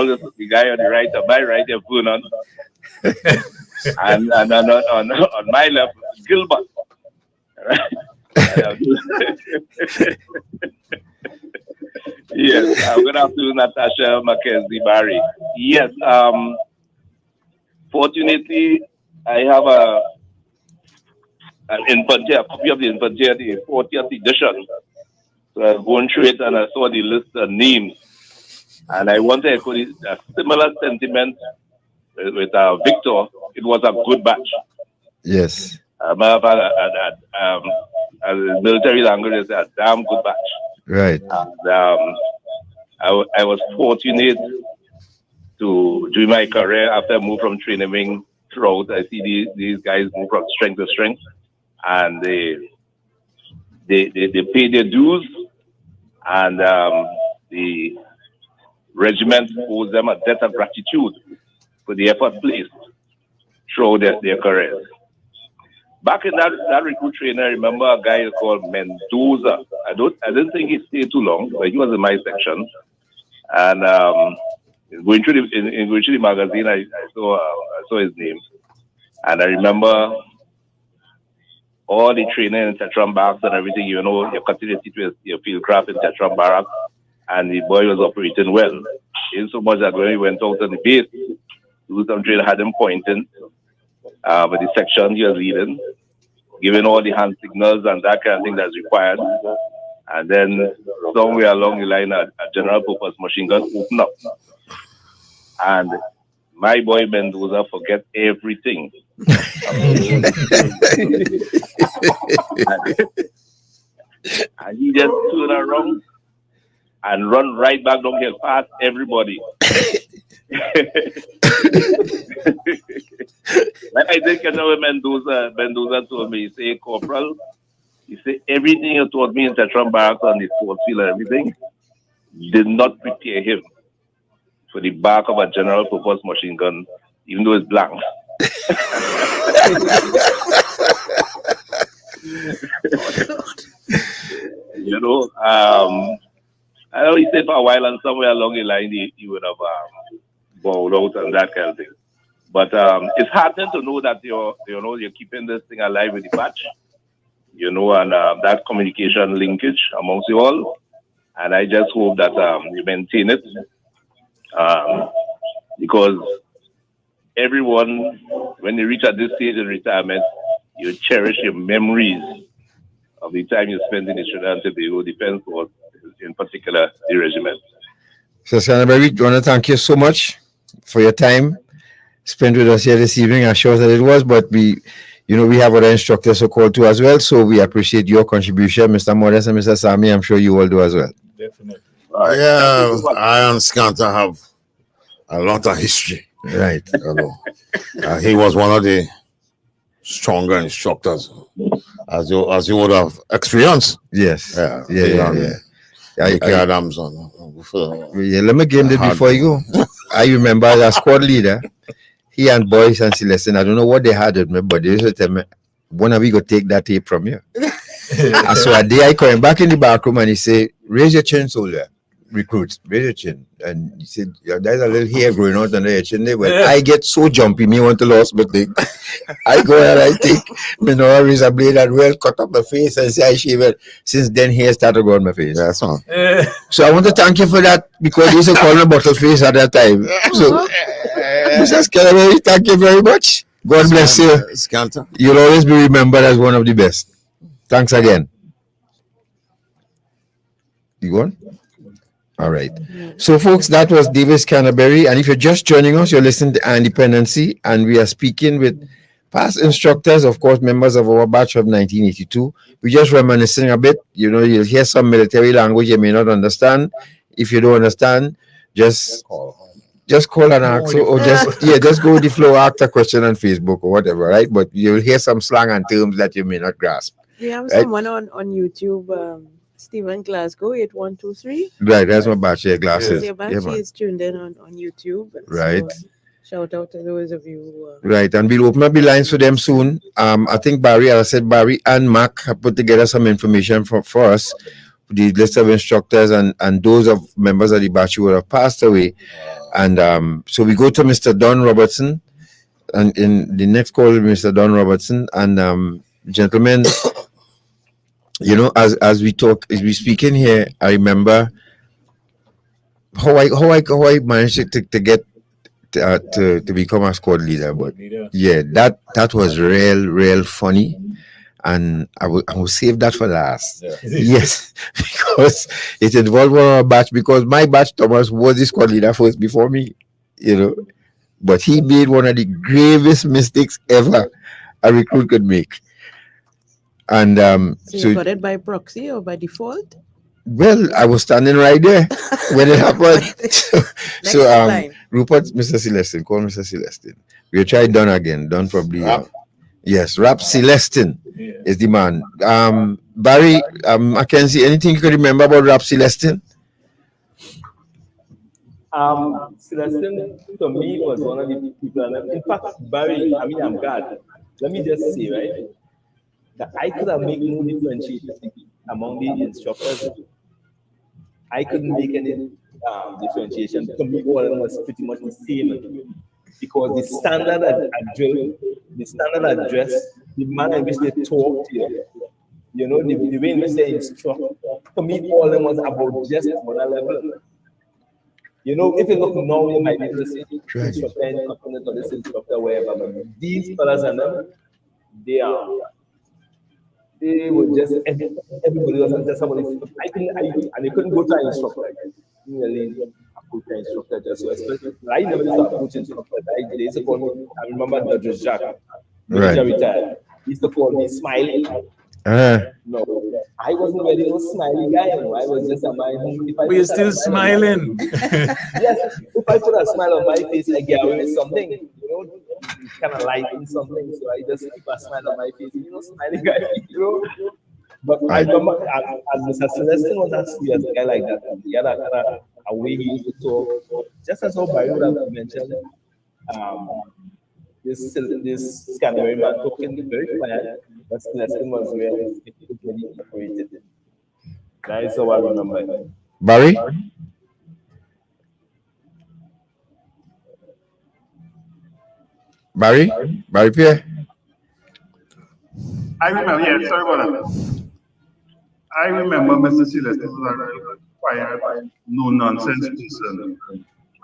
Speaker 7: this, the guy on the right, on my right, there, Vernon. and on my left, Gilbert. Right? Yes, good afternoon, Natasha Mackenzie Barry. Yes, fortunately, I have an infantry, a copy of the infantry, the 40th edition. So I was going through it and I saw the list of names. And I wanted to echo a similar sentiment with Victor. It was a good batch.
Speaker 5: Yes.
Speaker 7: As military language, it's a damn good batch.
Speaker 5: Right.
Speaker 7: And, I was fortunate to do my career after I moved from training wing throughout. I see these guys move from strength to strength, and they pay their dues, and the regiment owes them a debt of gratitude for the effort placed throughout their careers. Back in that recruit training, I remember a guy called Mendoza. I didn't think he stayed too long, but he was in my section. And going through the magazine, I saw his name. And I remember all the training in Tetram Barracks and everything, you know, you continue to see your field craft in Tetram Barracks, and the boy was operating well. In so much that when he went out on the base, do some drill, had him pointing with the section he was leading, giving all the hand signals and that kind of thing that's required. And then somewhere along the line, a general purpose machine gun opened up. And my boy Mendoza forget everything. And he just turned around and run right back downhill past everybody. When I did catch up with Mendoza told me, he said, Corporal, he said, everything you taught me in Tetram Barracks on the sports field and everything did not prepare him for the back of a general purpose machine gun, even though it's blank. You know, I know he stayed for a while, and somewhere along the line he would have bowed out and that kind of thing. But it's heartening to know that you're keeping this thing alive with the batch, you know, and that communication linkage amongst you all. And I just hope that you maintain it, because everyone, when you reach at this stage in retirement, you cherish your memories of the time you spent in the Trinidad and Tobago Defense Force, in particular the regiment.
Speaker 5: So, Sanabari, I want to thank you so much for your time spent with us here this evening. I'm sure that it was, but we have other instructors who called too as well, so we appreciate your contribution, Mr. Modeste and Mr. Sammy. I'm sure you all do as well.
Speaker 8: Definitely.
Speaker 1: Yeah, I understand to have a lot of history.
Speaker 5: Right.
Speaker 1: He was one of the stronger instructors, as you would have experienced.
Speaker 5: Yes.
Speaker 1: Yeah, Adams on.
Speaker 5: Let me give him before you go. I remember as a squad leader, he and Boyce and Celestine, I don't know what they had with me, but they used to tell me, when are we going to take that tape from you? And so a day I came back in the back room and he said, raise your chin, soldier. Recruits, raise your chin. And he said, yeah, there's a little hair growing out under your chin there. Well, I get so jumpy, me want to lose my thing. I go and I take my razor blade and well cut up my face and say I shave it. Since then, hair started growing my face.
Speaker 1: That's all.
Speaker 5: So I want to thank you for that, because you used to call me bottle face at that time. So, Mrs. Kelly, thank you very much. God bless you.
Speaker 1: Scanter.
Speaker 5: You'll always be remembered as one of the best. Thanks again. You want? All right. So, folks, that was Davis Canterbury. And if you're just joining us, you're listening to Dependency, and we are speaking with past instructors, of course, members of our batch of 1982. We're just reminiscing a bit. You know, you'll hear some military language you may not understand. If you don't understand, just call and ask, or just go with the flow, ask a question on Facebook or whatever, right? But you'll hear some slang and terms that you may not grasp.
Speaker 6: We have
Speaker 5: right?
Speaker 6: someone on YouTube, Stephen Glasgow, 8123.
Speaker 5: Right, that's my batch here, glasses.
Speaker 6: Your batch is tuned in on YouTube.
Speaker 5: Right.
Speaker 6: So shout out to those of you.
Speaker 5: Right, and we'll open up the lines for them soon. I think Barry and Mac have put together some information for us, the list of instructors and those of members of the batch who have passed away. And so we go to Mr. Don Robertson. and in the next call, Mr. Don Robertson, and gentlemen, as we talk, as we speak in here, I remember how I managed to get to become a squad leader. But yeah, that was real funny. And I will save that for last. Yeah. Yes, because it involved one of our batch, because my batch, Thomas, was the squad leader first before me, But he made one of the gravest mistakes ever a recruit could make. And
Speaker 6: so you got it by proxy or by default?
Speaker 5: Well, I was standing right there when it happened. so Rupert, Mr. Celestin, call Mr. Celestin. We'll try Don again. Don probably. Yes, Rap Celestin is the man. Barry, Mackenzie, anything you could remember about Rap Celestin?
Speaker 9: Celestin, to me, was one of the people. And in fact, Barry, I'm glad. Let me just say, right, that I could have made no differentiation among the instructors. I couldn't make any differentiation. To me, all of them was pretty much the same. Because the standard at drill, the standard at dress, the manner in which they talk to you, the way in which they instruct, to me, all of them was about just on a level. If you look now, you might be able to say, instructor in component or this instructor, wherever, but these fellas and them, they were just, everybody was just somebody, and they couldn't go to an instructor. Instructor just so especially I never used to approach instructor. They used to call me, I remember Dr. Jack, retired. He used to call me Smiley. No, I wasn't really no smiley guy. I was just a man.
Speaker 8: We're still smiling.
Speaker 9: Yes, if I put a smile on my face, I get away with something, kind of lighten something. So I just keep a smile on my face, smiley guy, But I remember, and Mr. Celestin was actually a guy like that. He had a way he used to talk, just as how Barry would have mentioned. This Scandinavian man talking very quiet, but Celestin was really operated. That is how I remember.
Speaker 5: Barry? Barry Pierre?
Speaker 10: I remember, yeah, sorry about that. I remember Mr. Celestin was a very quiet, no nonsense person.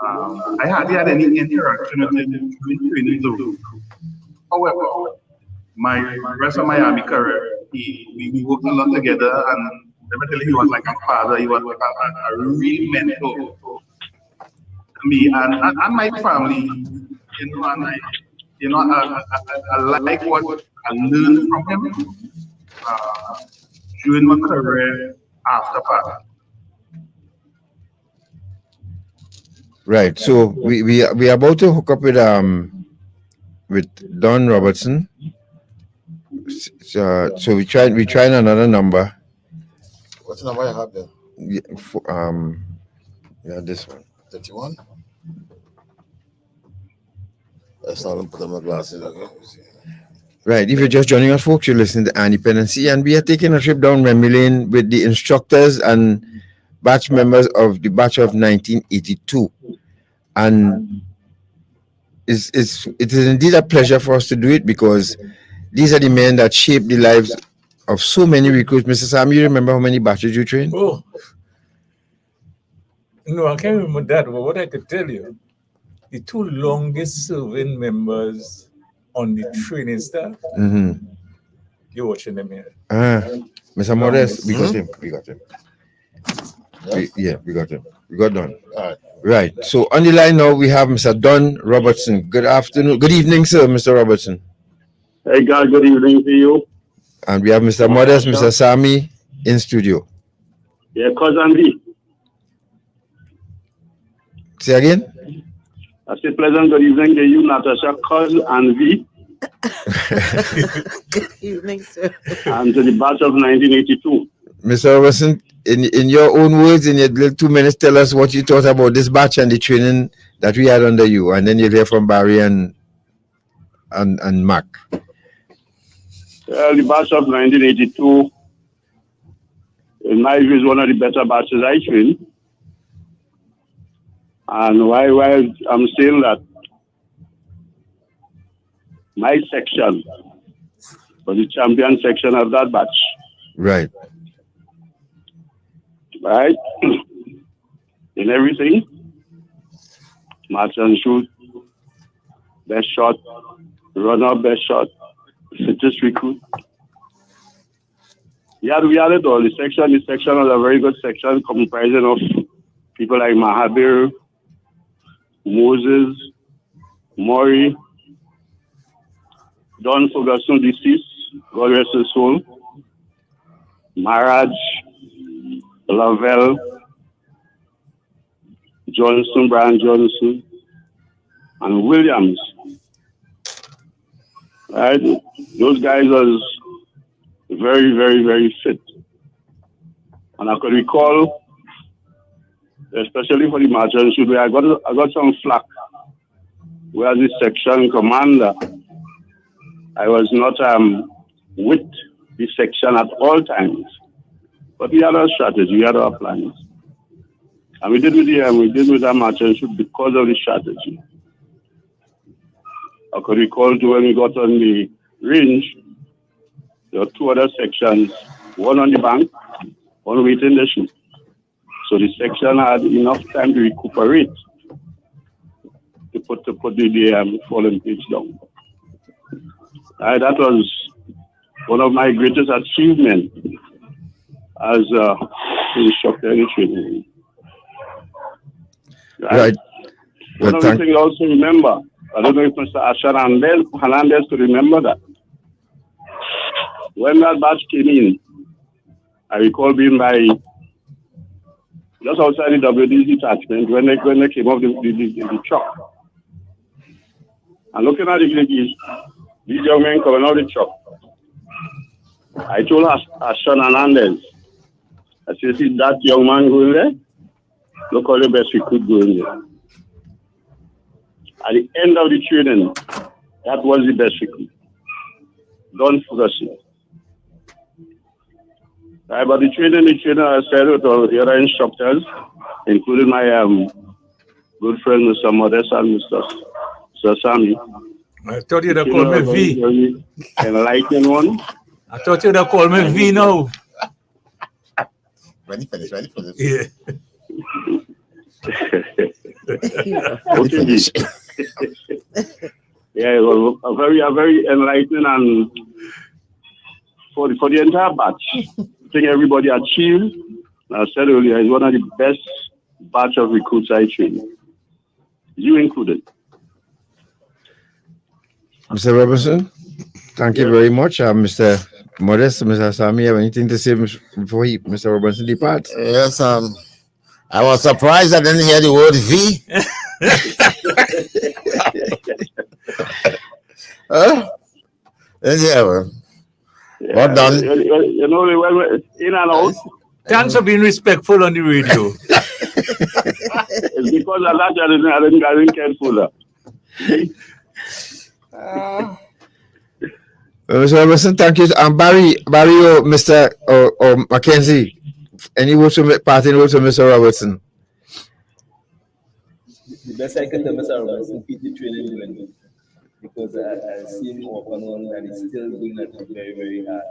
Speaker 10: I hardly had any interaction with him during training though. However, my rest of my army career, we worked a lot together, and let me tell you, he was like a father. He was like a real mentor to me and my family. And I like what I learned from him during my career after part.
Speaker 5: Right. So we are about to hook up with Don Robertson. So we trying another number.
Speaker 1: What's the number you have there?
Speaker 5: Yeah, this one.
Speaker 1: 31. Let's not put on my glasses. Okay.
Speaker 5: Right. If you're just joining us, folks, you're listening to Dependency, and we are taking a trip down memory lane with the instructors and batch members of the batch of 1982. And it is indeed a pleasure for us to do it, because these are the men that shaped the lives of so many recruits. Mr. Sam, you remember how many batches you trained?
Speaker 8: Oh, no, I can't remember that, but what I could tell you, the two longest serving members on the training staff, you're watching them here.
Speaker 5: Mr. Modeste, we got him. We got him. We got him. We got Don.
Speaker 1: All right.
Speaker 5: Right. So on the line now we have Mr. Don Robertson. Good afternoon. Good evening, sir, Mr. Robertson.
Speaker 7: Hey, God, good evening to you.
Speaker 5: And we have Mr. Modeste, Mr. Sammy in studio.
Speaker 7: Yeah, cousin V.
Speaker 5: Say again?
Speaker 7: I say pleasant good evening to you, Natasha, cousin and V.
Speaker 6: Good evening, sir.
Speaker 7: And to the batch of 1982.
Speaker 5: Mr. Robertson, in your own words, in your little 2 minutes, tell us what you thought about this batch and the training that we had under you, and then you'll hear from Barry and Mac.
Speaker 7: Well, the batch of 1982, in my view, is one of the better batches I trained. And why I'm saying that, my section was the champion section of that batch.
Speaker 5: Right.
Speaker 7: Right? In everything, march and shoot, best shot, runner, best shot, fittest recruit. We had it all. The section was a very good section comprising of people like Mahabir, Moses, Maury, Don Ferguson, deceased, God rest his soul, Maharaj, Lavelle, Johnson, Brian Johnson, and Williams. Right? Those guys was very, very, very fit. And I could recall, especially for the march and shoot, I got some flack. Where the section commander, I was not with the section at all times. But we had our strategy, we had our plans. And we did with that march and shoot because of the strategy. I could recall to when we got on the range, there were two other sections, one on the bank, one waiting the shoot. So the section had enough time to recuperate to put the fallen page down. That was one of my greatest achievements as instructor in training.
Speaker 5: Right.
Speaker 7: One of the things I also remember, I don't know if Mr. Asher Hernandez could remember that. When that batch came in, I recall being by just outside the WD detachment when they came off the truck. And looking at these young men coming out of the truck, I told Asher Hernandez, I said, see that young man going there? Look how the best we could go in there. At the end of the training, that was the best we could. Don't forget it. Right, but the training, I said with all the other instructors, including my good friend, Mr. Modeste and Mr. Sammy.
Speaker 8: I thought you'd have called me V.
Speaker 7: Enlightening one.
Speaker 8: I thought you'd have called me V now.
Speaker 1: Ready for this.
Speaker 8: Yeah.
Speaker 7: Okay. Yeah, it was a very enlightening and for the entire batch. I think everybody achieved. I said earlier, it's one of the best batch of recruits I trained. You included.
Speaker 5: Mr. Robinson, thank you very much. Mr. Modeste, Mr. Sammy, have anything to say before Mr. Robinson departs?
Speaker 1: Yes, I was surprised I didn't hear the word V. Well done.
Speaker 7: You know, we went in and out.
Speaker 8: Thanks for being respectful on the radio.
Speaker 7: It's because of that I didn't care for that.
Speaker 5: Mr. Robinson, thank you. Barry or Mr. or Mackenzie, any words from parting words from Mr. Robertson?
Speaker 9: The best I can tell Mr. Robertson, keep the training going. Because I've seen him off and on and he's still doing it very, very hard.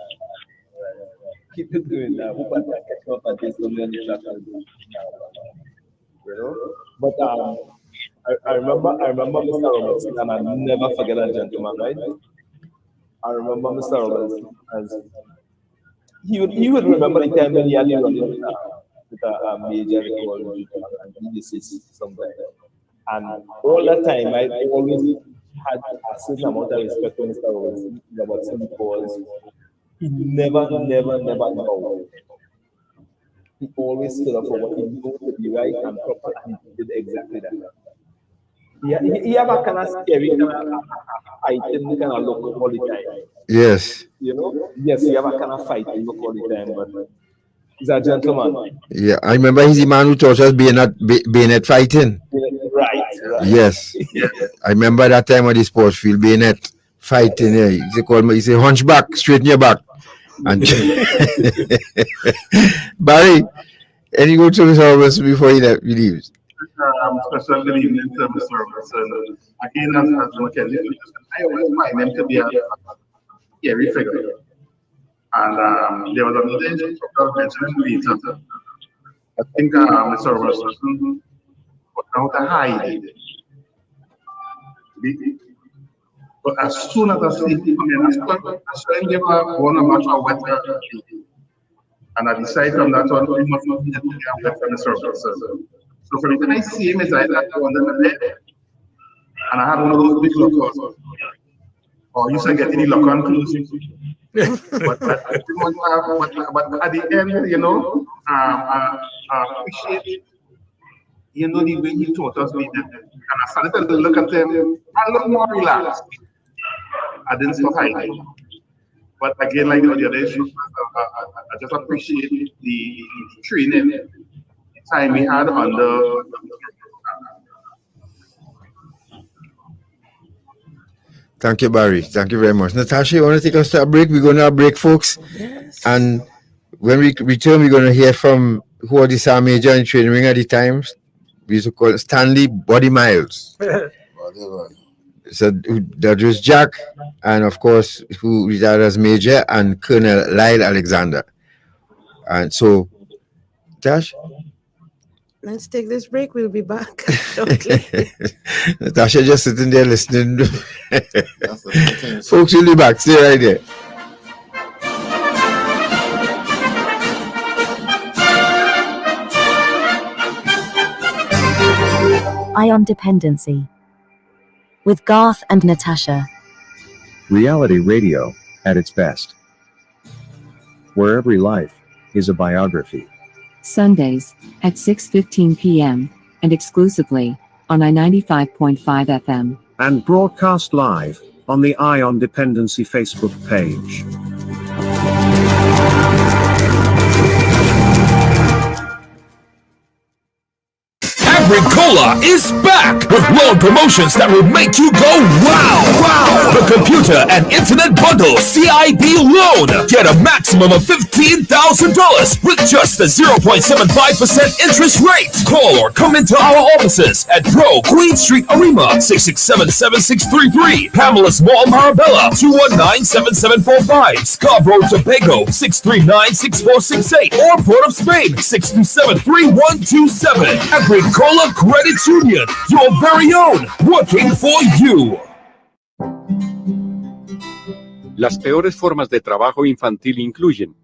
Speaker 9: Keep it going. I hope I can catch up at this on the track. You know? But I remember Mr. Robertson, and I'll never forget that gentleman, right? I remember Mr. Robertson as he would remember the time when he had to run with a major recall and he deceased sometimes. And all that time, I always had a certain amount of respect for Mr. Robertson because he never. He always stood up for what he knew to be right and proper, and he did exactly that. He have a kind of scary kind of fighting kind of look all the time.
Speaker 5: Yes.
Speaker 9: You know? Yes, he have a kind of fighting look all the time, but he's a gentleman.
Speaker 5: Yeah, I remember he's the man who taught us bayonet fighting.
Speaker 9: Right.
Speaker 5: Yes. I remember that time on the sports field, bayonet fighting. Yeah. He say hunchback, straighten your back. And Barry, any good to Mr. Robertson before he leaves?
Speaker 10: Special good evening to Mr. Robertson. Again, as Mackenzie, I always find him to be a scary figure. And there was another instructor mentioned later. I think Mr. Robertson put out a hide. But as soon as I see him come in, I saw him give one about a wet and I decided from that one, we must not get a wet Mr. Robertson. So from the time I see him, it's like I go under the bed, and I had one of those big lockers. Or you can get any lock on clothes. but at the end, you know, I appreciate, you know, the way he taught us. And I started to look at him, I look more relaxed. I didn't stop hiding. But again, like the other issues, I just appreciate the training time we had on the.
Speaker 5: Thank you, Barry. Thank you very much. Natasha, you want to take us to a break? We're going to have a break, folks.
Speaker 6: Yes.
Speaker 5: And when we return, we're going to hear from who are the Sergeant Major in training wing at the times. We used to call it Stanley Body Miles. So that was Jack, and of course, who retired as Major, and Colonel Lyle Alexander. And so, Tash?
Speaker 6: Let's take this break. We'll be back shortly.
Speaker 5: Natasha just sitting there listening. Folks, we'll be back. Stay right there.
Speaker 11: Eye on Dependency with Garth and Natasha.
Speaker 12: Reality radio at its best, where every life is a biography.
Speaker 13: Sundays at 6:15 p.m. and exclusively on I-95.5 FM.
Speaker 12: And broadcast live on the Eye on Dependency Facebook page.
Speaker 3: Agricola is back with loan promotions that will make you go wow! Wow! The computer and internet bundle CIB loan. Get a maximum of $15,000 with just a 0.75% interest rate. Call or come into our offices at Bro Queen Street, Arima, 667-7633. Pamela's Mall, Marabella, 219-7745. Scarborough, Tobago, 639-6468. Or Port of Spain, 627-3127. Agricola Credit Union, your very own, working for you.
Speaker 14: Las peores formas de trabajo infantil incluyen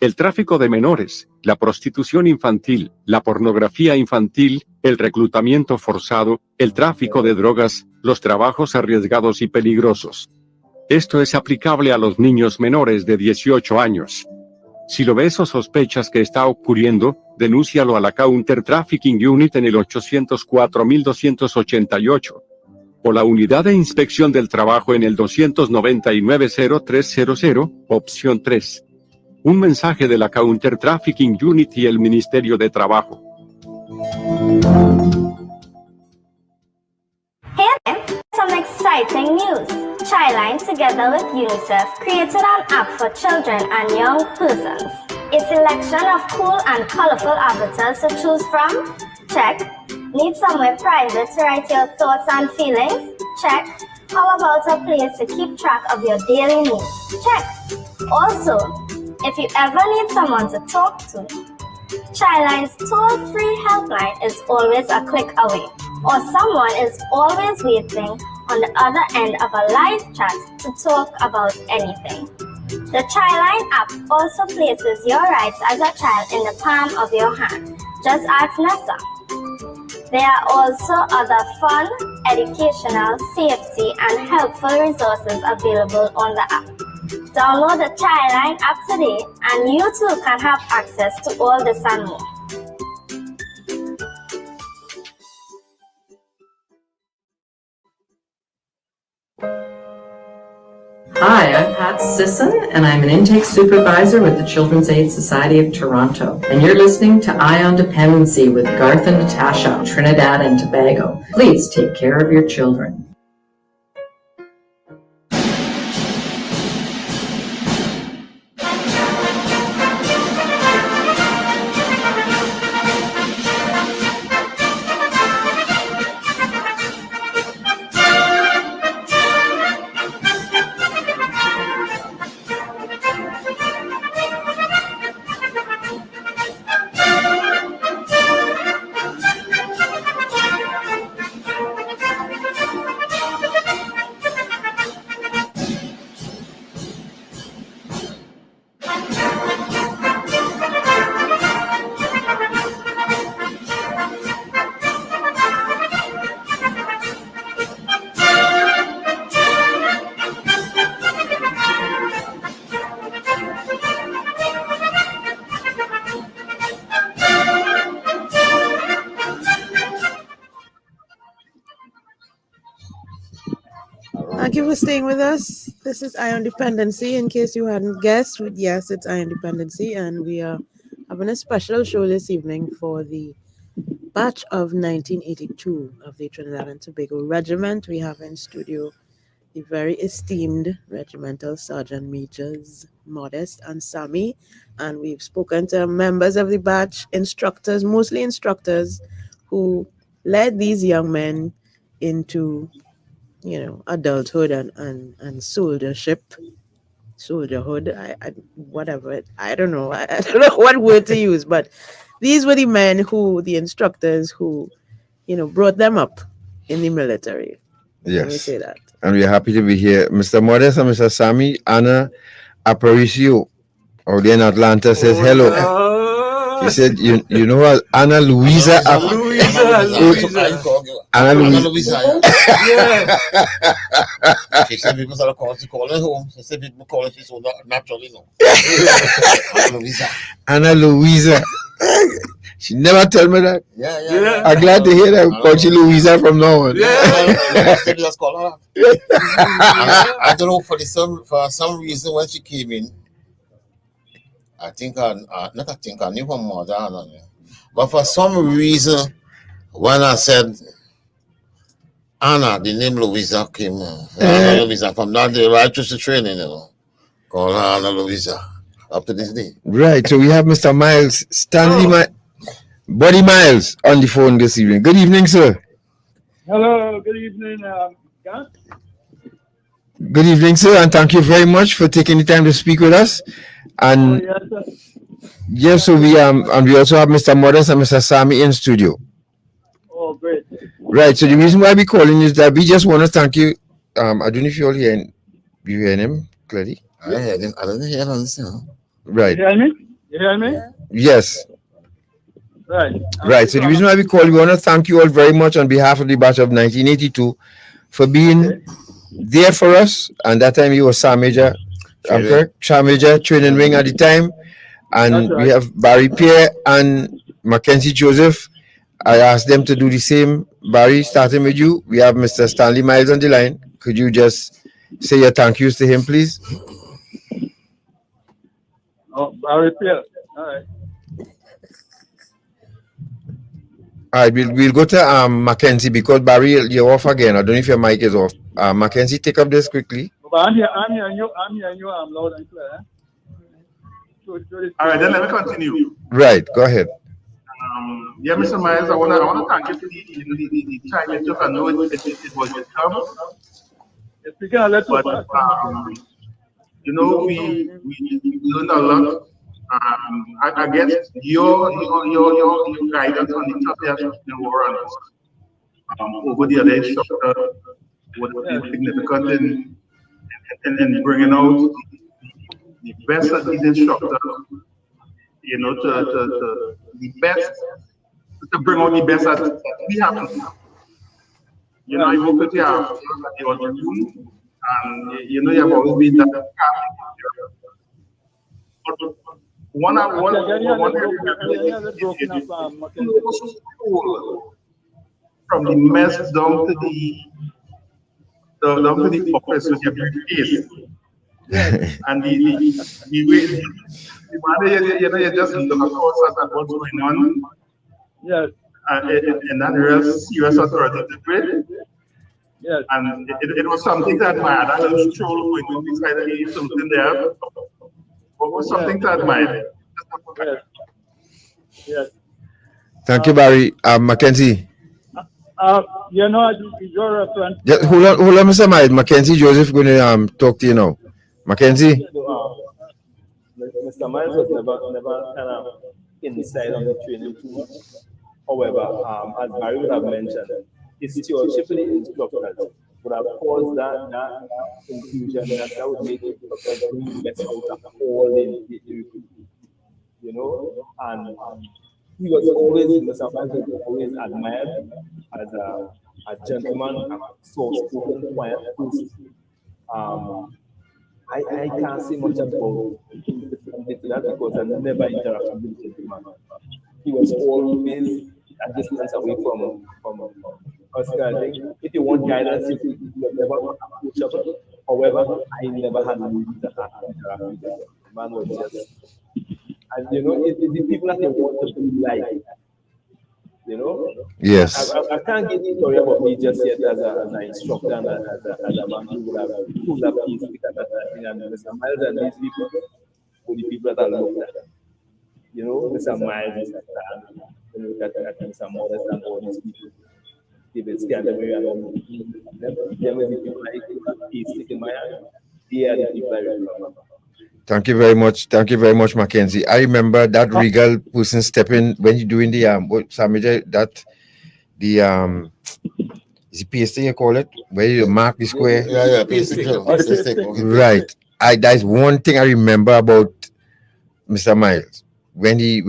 Speaker 14: el tráfico de menores, la prostitución infantil, la pornografía infantil, el reclutamiento forzado, el tráfico de drogas, los trabajos arriesgados y peligrosos. Esto es aplicable a los niños menores de 18 años. Si lo ves o sospechas que está ocurriendo, denúncialo a la Counter Trafficking Unit en el 804-288 o la Unidad de Inspección del Trabajo en el 299-0300, opción 3. Un mensaje de la Counter Trafficking Unit y el Ministerio de Trabajo.
Speaker 15: Here, some exciting news. Childline, together with UNICEF, created an app for children and young persons. A selection of cool and colorful avatars to choose from? Check. Need somewhere private to write your thoughts and feelings? Check. How about a place to keep track of your daily needs? Check. Also, if you ever need someone to talk to, Childline's toll-free helpline is always a click away, or someone is always waiting on the other end of a live chat to talk about anything. The Childline app also places your rights as a child in the palm of your hand. Just ask Nessa. There are also other fun, educational, safety, and helpful resources available on the app. Download the Childline app today, and you too can have access to all this and more.
Speaker 16: Hi, I'm Pat Sisson, and I'm an intake supervisor with the Children's Aid Society of Toronto. And you're listening to Eye on Dependency with Garth and Natasha, Trinidad and Tobago. Please take care of your children.
Speaker 6: Thank you for staying with us. This is Eye on Dependency. In case you hadn't guessed, yes, it's Eye on Dependency, and we are having a special show this evening for the batch of 1982 of the Trinidad and Tobago Regiment. We have in studio the very esteemed Regimental Sergeant Majors Modeste and Sammy, and we've spoken to members of the batch, instructors, mostly instructors, who led these young men into, adulthood and soldierhood, whatever. I don't know. I don't know what word to use, but these were the instructors who, brought them up in the military. Let me
Speaker 5: Yes.
Speaker 6: say that.
Speaker 5: And we're happy to be here. Mr. Modeste and Mr. Sammy, Anna Aparicio, out there in Atlanta, says hello. She said, you know what? Anna Louisa. Anna Louisa.
Speaker 1: Yeah. She said people start calling home. She said people calling she so naturally no.
Speaker 5: Anna Louisa. She never tell me that.
Speaker 1: Yeah.
Speaker 5: I'm glad to hear that. Call she Louisa from now on.
Speaker 1: Just call her. I don't know for some reason when she came in. I knew her mother, but for some reason, when I said Anna, the name Louisa came. Anna Louisa, from that day, right to the training, call her Anna Louisa up to this day.
Speaker 5: Right. So we have Mr. Miles Stanley, Buddy Miles, on the phone this evening. Good evening, sir.
Speaker 17: Hello. Good evening, Garth.
Speaker 5: Good evening, sir, and thank you very much for taking the time to speak with us. And
Speaker 17: yes, sir.
Speaker 5: yes, so we and we also have Mr. Modeste and Mr. Sammy in studio.
Speaker 17: Oh, great.
Speaker 5: Right. So the reason why we're calling is that we just want to thank you. I don't know if you all hearing him clearly.
Speaker 1: I heard him. I didn't hear him.
Speaker 5: Right.
Speaker 17: You hear me? You hear me?
Speaker 5: Yes.
Speaker 17: Right.
Speaker 5: Right. So the reason why we call, we want to thank you all very much on behalf of the batch of 1982 for being there for us. And that time you were Sergeant Major, I'm correct, Sergeant Major, training wing at the time. And we have Barry Pierre and Mackenzie Joseph. I asked them to do the same. Barry, starting with you. We have Mr. Stanley Miles on the line. Could you just say your thank yous to him, please?
Speaker 17: Oh, Barry Pierre. All right.
Speaker 5: All right, we'll go to Mackenzie because Barry, you're off again. I don't know if your mic is off. Mackenzie, take up this quickly.
Speaker 17: But I'm here, you. I'm loud and clear.
Speaker 10: All right, then let me continue.
Speaker 5: Right, go ahead.
Speaker 10: Yeah, Mr. Miles, I want to thank you for the time it took. I know it was tough. But we learned a lot. I guess your guidance on the topic of war on us over the other instructor was significant in bringing out the best of these instructors, to the best, to bring out the best that we have. I hope that you have your room, and you have always been that one from the mess down to the office with your briefcase. And the way you just look across at what's going on.
Speaker 17: Yes.
Speaker 10: And that real serious authoritative way.
Speaker 17: Yes.
Speaker 10: And it was something that admired. That little stroll going on beside me, something there. What was something to admire?
Speaker 17: Yes. Yes.
Speaker 5: Thank you, Barry. Mackenzie.
Speaker 17: Your reference.
Speaker 5: Just hold on, Mr. Miles. Mackenzie Joseph going to talk to you now. Mackenzie.
Speaker 9: Mr. Miles was never kind of inside on the training too much. However, as Barry would have mentioned, his stewardship in the instructors would have caused that confusion that would make it bring best out of all the and he was always, Mr. Miles was always admired as a gentleman, a soft-spoken, quiet person. I can't say much about that because I never interacted with him. He was always a distance away from Oscar, I think if you want guidance, you have never approachable. However, I never had really the heart to interact with them. The man was just, and you know, it's the people that they want to be like. You know?
Speaker 5: Yes.
Speaker 9: I can't give you a story about me just yet as an instructor and as a man who would have peace with that thing. And Mr. Miles and these people were the people that I looked at. You know, Mr. Miles, Mr. Tan, when you look at Mr. Modeste and all these people. David Scandinavia and all these people. Them are the people I have peace in my hand. They are the people I remember.
Speaker 5: Thank you very much. Thank you very much, Mackenzie. I remember that regal person stepping when you're doing the what Sammy, that the is it pasting you call it? Where you mark the square?
Speaker 1: Yeah, pasting.
Speaker 5: Right. That's one thing I remember about Mr. Miles. When he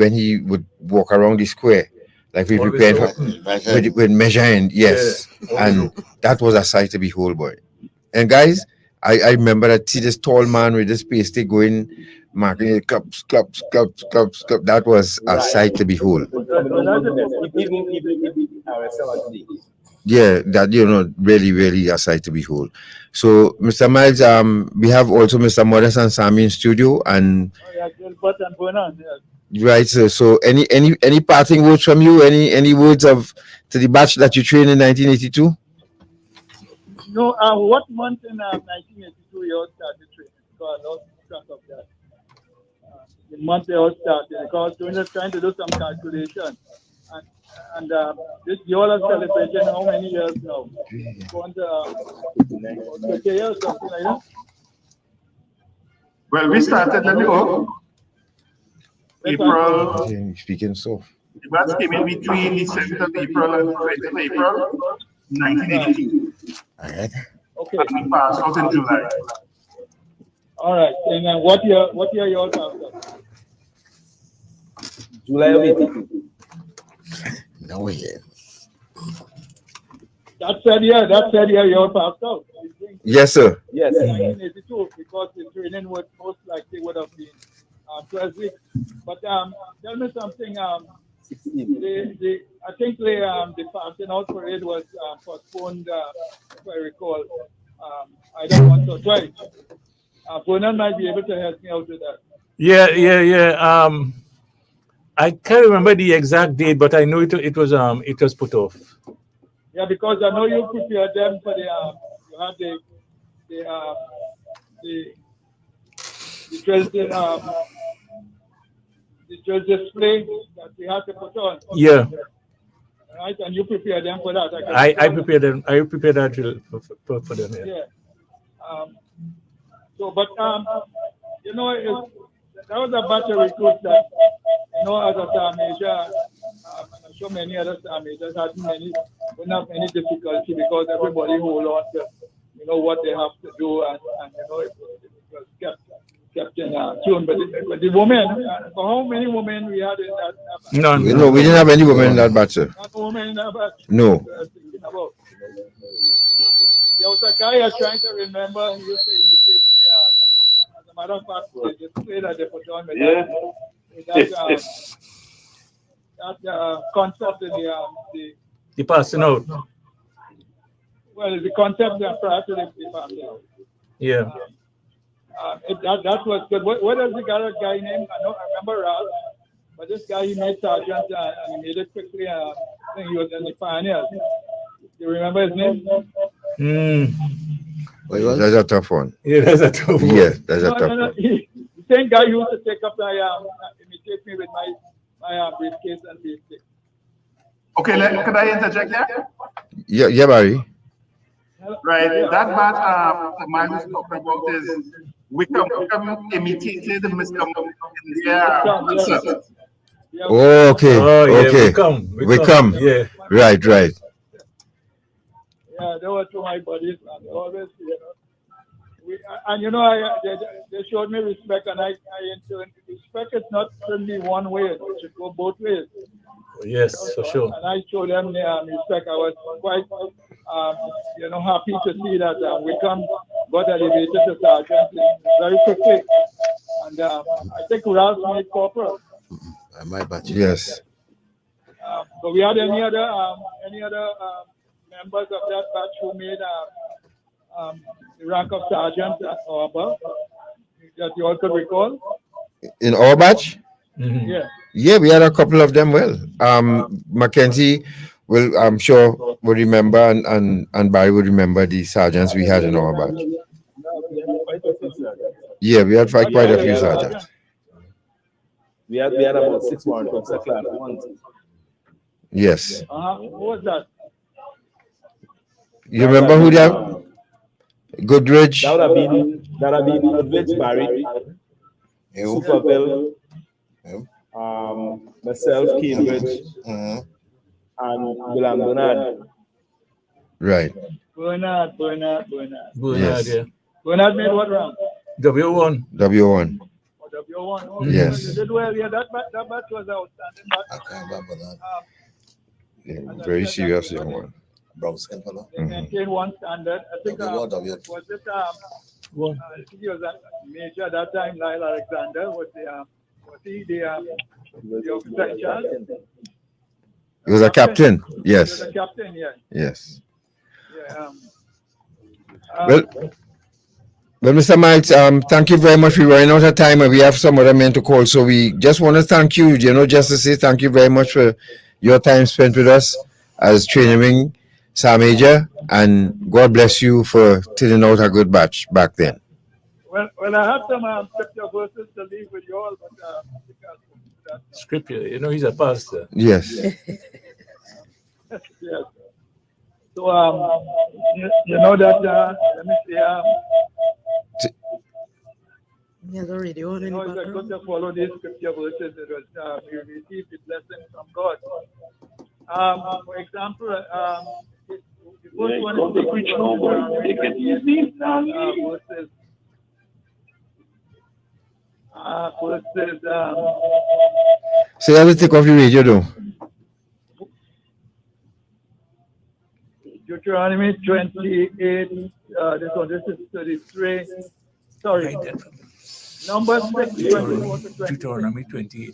Speaker 5: would walk around the square, like we prepared for with measuring, yes.
Speaker 8: Yeah.
Speaker 5: And that was a sight to behold, boy. And guys, I remember that see this tall man with this pasty going, marking it, clubs. That was a sight to behold. Yeah, that really a sight to behold. So, Mr. Miles, we have also Mr. Modeste and Sammy in studio, and right. So any parting words from you? Any words to the batch that you trained in 1982?
Speaker 17: No, what month in 1982 you all started training? Because I lost track of that. The month they all started, because we were trying to do some calculation. And this you all are celebrating how many years now? Going to 50 years, something like that?
Speaker 10: Well, we started, let me go. April.
Speaker 5: Speaking so.
Speaker 10: The batch came in between the 7th of April and the 20th of April, 1982.
Speaker 17: Okay.
Speaker 10: And we passed out in July.
Speaker 17: All right. And then what year you all passed out?
Speaker 9: July of 82.
Speaker 1: No way.
Speaker 17: That said year you all passed out.
Speaker 5: Yes, sir.
Speaker 9: Yes.
Speaker 17: 1982, because the training would most likely would have been 12 weeks. But tell me something. I think the passing out parade was postponed, if I recall, either once or twice. Bonan might be able to help me out with that.
Speaker 8: Yeah. I can't remember the exact date, but I know it was put off.
Speaker 17: Yeah, because I know you prepared them for you have the drill display that we have to put on.
Speaker 8: Yeah.
Speaker 17: Right, and you prepare them for that.
Speaker 8: I prepared them. I prepared that drill for them. Yeah.
Speaker 17: So, but you know, that was a batch of recruits that, you know, as a star major, I'm sure many other star majors wouldn't have any difficulty because everybody hold on to, you know, what they have to do, and you know, it was kept in tune. But the women, for how many women we had in that batch?
Speaker 5: None. No, we didn't have any women in that batch, sir.
Speaker 17: Not a woman in that batch?
Speaker 5: No.
Speaker 17: There was a guy I was trying to remember, he used to imitate me. As a matter of fact, the display that they put on with that concept in
Speaker 8: the passing out.
Speaker 17: Well, the concept prior to the passing out.
Speaker 8: Yeah.
Speaker 17: That was good. What is the guy name? I remember Ralph, but this guy, he made sergeant and he made it quickly. I think he was in the pioneers. You remember his name?
Speaker 5: That's a tough one.
Speaker 8: Yeah, that's a tough one.
Speaker 5: Yeah, that's a tough one.
Speaker 17: The same guy used to take up imitate me with my briefcase and briefcase.
Speaker 10: Okay, can I interject there?
Speaker 5: Yeah, Barry.
Speaker 10: Right, that batch Mike was talking about is Wickham imitated Mr. in their concert.
Speaker 5: Oh, okay.
Speaker 8: Oh, yeah,
Speaker 5: okay.
Speaker 8: Wickham. Yeah.
Speaker 5: Right.
Speaker 17: Yeah, they were two of my buddies, and they always, you know. And you know, they showed me respect, and I in turn, respect is not only one way; it should go both ways.
Speaker 8: Yes, for sure.
Speaker 17: And I showed them respect. I was quite, you know, happy to see that Wickham got elevated to sergeant very quickly, and I think Ralph made corporal.
Speaker 1: My batch.
Speaker 5: Yes.
Speaker 17: So we had any other members of that batch who made the rank of sergeant or above that you all could recall?
Speaker 5: In our batch?
Speaker 17: Yeah.
Speaker 5: Yeah, we had a couple of them. Well, Mackenzie will, I'm sure, will remember, and Barry would remember the sergeants we had in our batch. Yeah, we had quite a few sergeants.
Speaker 9: We had about 6 warrant officer class once.
Speaker 5: Yes.
Speaker 17: Who was that?
Speaker 5: You remember who that? Goodrich.
Speaker 9: That would have been Goodrich, Barry, Superville, myself, Cambridge, and William Bernard.
Speaker 5: Right.
Speaker 17: Bernard,
Speaker 5: Yes.
Speaker 17: yeah. Bernard made what round?
Speaker 8: W1.
Speaker 5: W1.
Speaker 17: W1. Oh,
Speaker 5: Yes.
Speaker 17: You did well. Yeah, that batch was outstanding.
Speaker 1: I can't remember that.
Speaker 5: Yeah, very serious young one.
Speaker 1: Brown skin color.
Speaker 17: They maintained one standard. I think was it he was a major at that time, Lyle Alexander was the officer in charge?
Speaker 5: He was a captain. Yes.
Speaker 17: He was a captain, yeah.
Speaker 5: Yes.
Speaker 17: Yeah,
Speaker 5: Well, Mr. Miles, thank you very much. We're running out of time and we have some other men to call. So we just want to thank you, just to say thank you very much for your time spent with us as training wing Sergeant Major, and God bless you for turning out a good batch back then.
Speaker 17: Well, I have some scripture verses to leave with you all, but
Speaker 8: Scripture, he's a pastor.
Speaker 5: Yes.
Speaker 17: yes. So, you know that, let me see.
Speaker 6: He has a radio on in the
Speaker 17: It's
Speaker 6: background.
Speaker 17: good to follow these scripture verses. It was, we received the blessing from God. For example, the first one is verses.
Speaker 5: So you have to take off your radio though.
Speaker 17: Deuteronomy 28, this is 33. Sorry. Numbers 6, 24 to 26.
Speaker 8: Deuteronomy 28.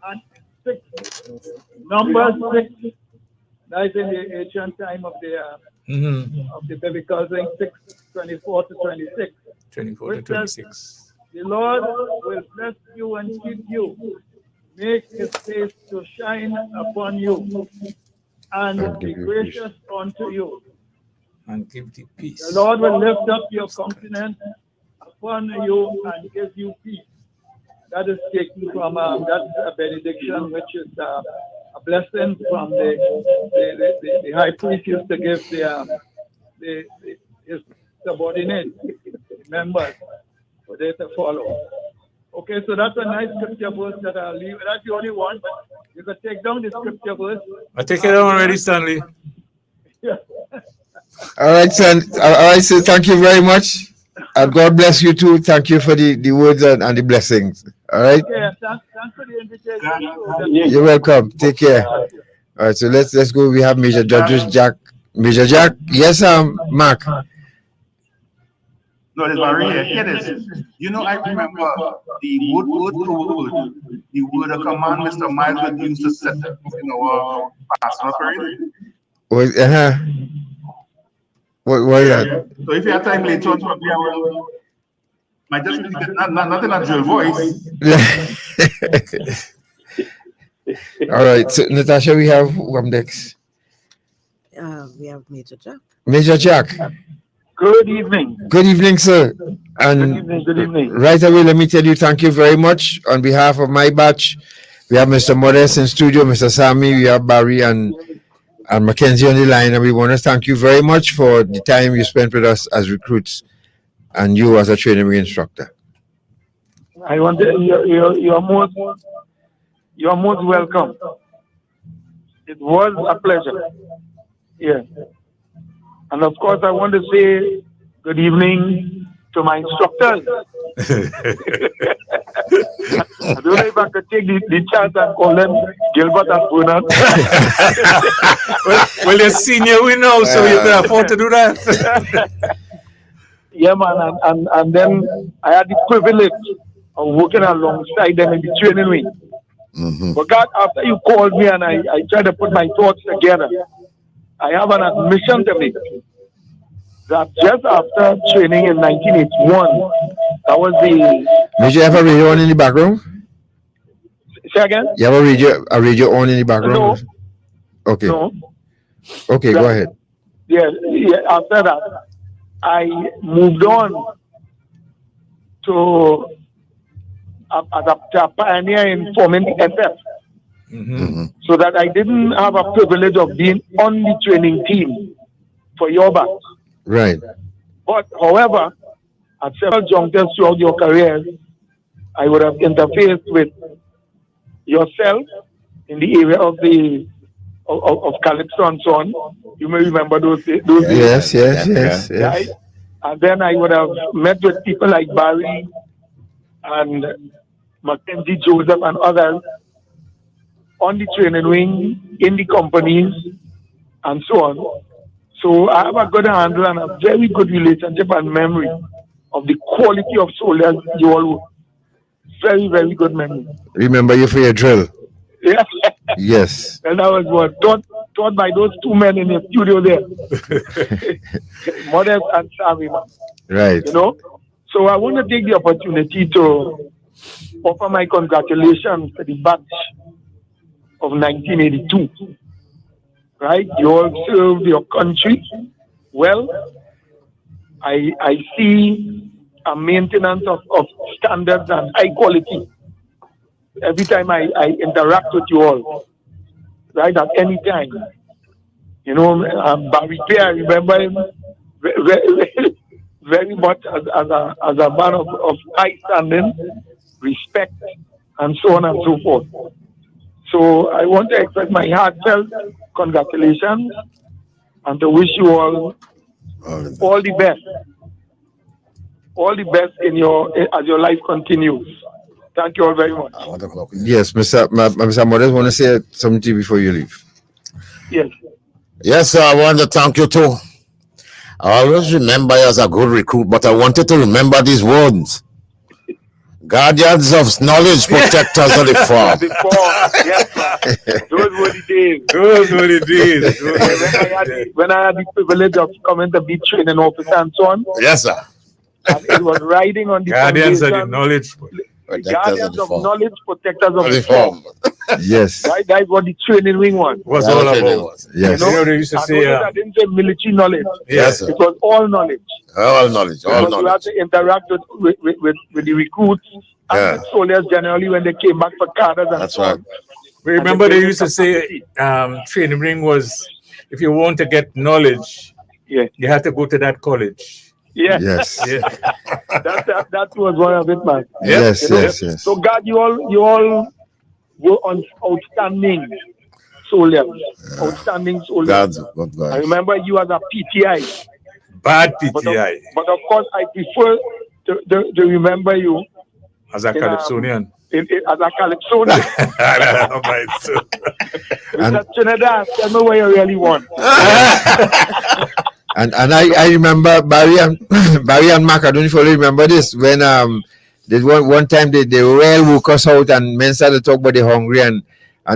Speaker 17: And 6. Numbers 6. That is in the ancient time of the biblical thing, 6, 24 to 26.
Speaker 8: 24 to 26.
Speaker 17: The Lord will bless you and keep you, make his face to shine upon you, and be gracious unto you.
Speaker 8: And give thee peace.
Speaker 17: The Lord will lift up your countenance upon you and give you peace. That is taken from that benediction, which is a blessing from the high priest used to give his subordinates, members, for they to follow. Okay, so that's a nice scripture verse that I'll leave. That's the only one, but you can take down the scripture verse.
Speaker 8: I take it down already, Stanley.
Speaker 17: Yeah.
Speaker 5: All right, son. All right, so thank you very much. And God bless you too. Thank you for the words and the blessings. All right.
Speaker 17: Okay, thanks for the invitation.
Speaker 5: You're welcome. Take care. All right, so let's go. We have Major Jack. Major Jack. Yes, Mark.
Speaker 10: No, it's Barry here. Here it is. I remember the word, the word of command Mr. Miles would use to set up in our pastoral parade.
Speaker 5: What is that?
Speaker 10: So if you have time later on, probably I will. Might just not in a drill voice.
Speaker 5: All right, so Natasha, we have next.
Speaker 6: We have Major Jack.
Speaker 5: Major Jack.
Speaker 18: Good evening.
Speaker 5: Good evening, sir. And
Speaker 18: Good evening.
Speaker 5: right away, let me tell you, thank you very much. On behalf of my batch, we have Mr. Modeste in studio, Mr. Sammy, we have Barry and Mackenzie on the line, and we want to thank you very much for the time you spent with us as recruits and you as a training instructor.
Speaker 18: I want you're most welcome. It was a pleasure. Yes. And of course, I want to say good evening to my instructors. I don't know if I could take the chance and call them Gilbert and Bernard.
Speaker 8: well, you're senior, we know, so you can afford to do that.
Speaker 18: Yeah, man. And then I had the privilege of working alongside them in the training wing. But God, after you called me and I tried to put my thoughts together, I have an admission to make. That just after training in 1981, that was the.
Speaker 5: Major, you have a radio on in the background?
Speaker 18: Say again?
Speaker 5: You have a radio on in the background?
Speaker 18: No.
Speaker 5: Okay.
Speaker 18: No.
Speaker 5: Okay, go ahead.
Speaker 18: Yeah, after that, I moved on to as a pioneer in forming the SF. So that I didn't have a privilege of being on the training team for your back.
Speaker 5: Right.
Speaker 18: But however, at several junctures throughout your career, I would have interfaced with yourself in the area of the of Calypso and so on. You may remember those days.
Speaker 5: Yes.
Speaker 18: Right? And then I would have met with people like Barry and Mackenzie Joseph and others on the training wing, in the companies, and so on. So I have a good handle and a very good relationship and memory of the quality of soldiers you all were. Very, very good memory.
Speaker 5: Remember you for your drill?
Speaker 18: Yeah.
Speaker 5: Yes.
Speaker 18: And I was taught by those two men in the studio there. Modeste and Sammy.
Speaker 5: Right.
Speaker 18: You know? So I want to take the opportunity to offer my congratulations to the batch of 1982. Right? You all served your country well. I see a maintenance of standards and high quality every time I interact with you all. Right? At any time. You know, Barry P, I remember him very much as a man of high standing, respect, and so on and so forth. So I want to express my heartfelt congratulations and to wish you all the best. All the best as your life continues. Thank you all very much.
Speaker 5: Yes, Mr. Modeste, want to say something to you before you leave?
Speaker 18: Yes.
Speaker 1: Yes, sir, I want to thank you too. I always remember you as a good recruit, but I wanted to remember these words. Guardians of knowledge, protectors of the farm.
Speaker 18: Yes, those were the days. When I had the privilege of coming to be training officer and so on.
Speaker 1: Yes, sir.
Speaker 18: And it was riding on the
Speaker 8: Guardians of the knowledge.
Speaker 18: Guardians of knowledge, protectors of the farm.
Speaker 5: Yes.
Speaker 18: That's what the training wing was.
Speaker 8: Was all about.
Speaker 5: Yes.
Speaker 8: You know, they used to say.
Speaker 18: I didn't say military knowledge.
Speaker 1: Yes, sir.
Speaker 18: It was all knowledge.
Speaker 1: All knowledge.
Speaker 18: You had to interact with the recruits and the soldiers generally when they came back for cadres. And
Speaker 1: that's right.
Speaker 8: Remember, they used to say training ring was, if you want to get knowledge, you had to go to that college.
Speaker 18: Yeah.
Speaker 5: Yes.
Speaker 8: Yeah.
Speaker 18: that was one of it, man.
Speaker 5: Yes,
Speaker 18: You know?
Speaker 5: yes.
Speaker 18: So God, you all were outstanding soldiers. Outstanding soldiers.
Speaker 1: God.
Speaker 18: I remember you as a PTI.
Speaker 8: Bad PTI.
Speaker 18: But of course, I prefer to remember you
Speaker 8: as a Calypsonian.
Speaker 18: As a Calypsonian. Mr. Trinidad, tell me what you really want.
Speaker 5: And I remember Barry and Mark, I don't know if you remember this, when there's one time they well woke us out and men started to talk about the hungry and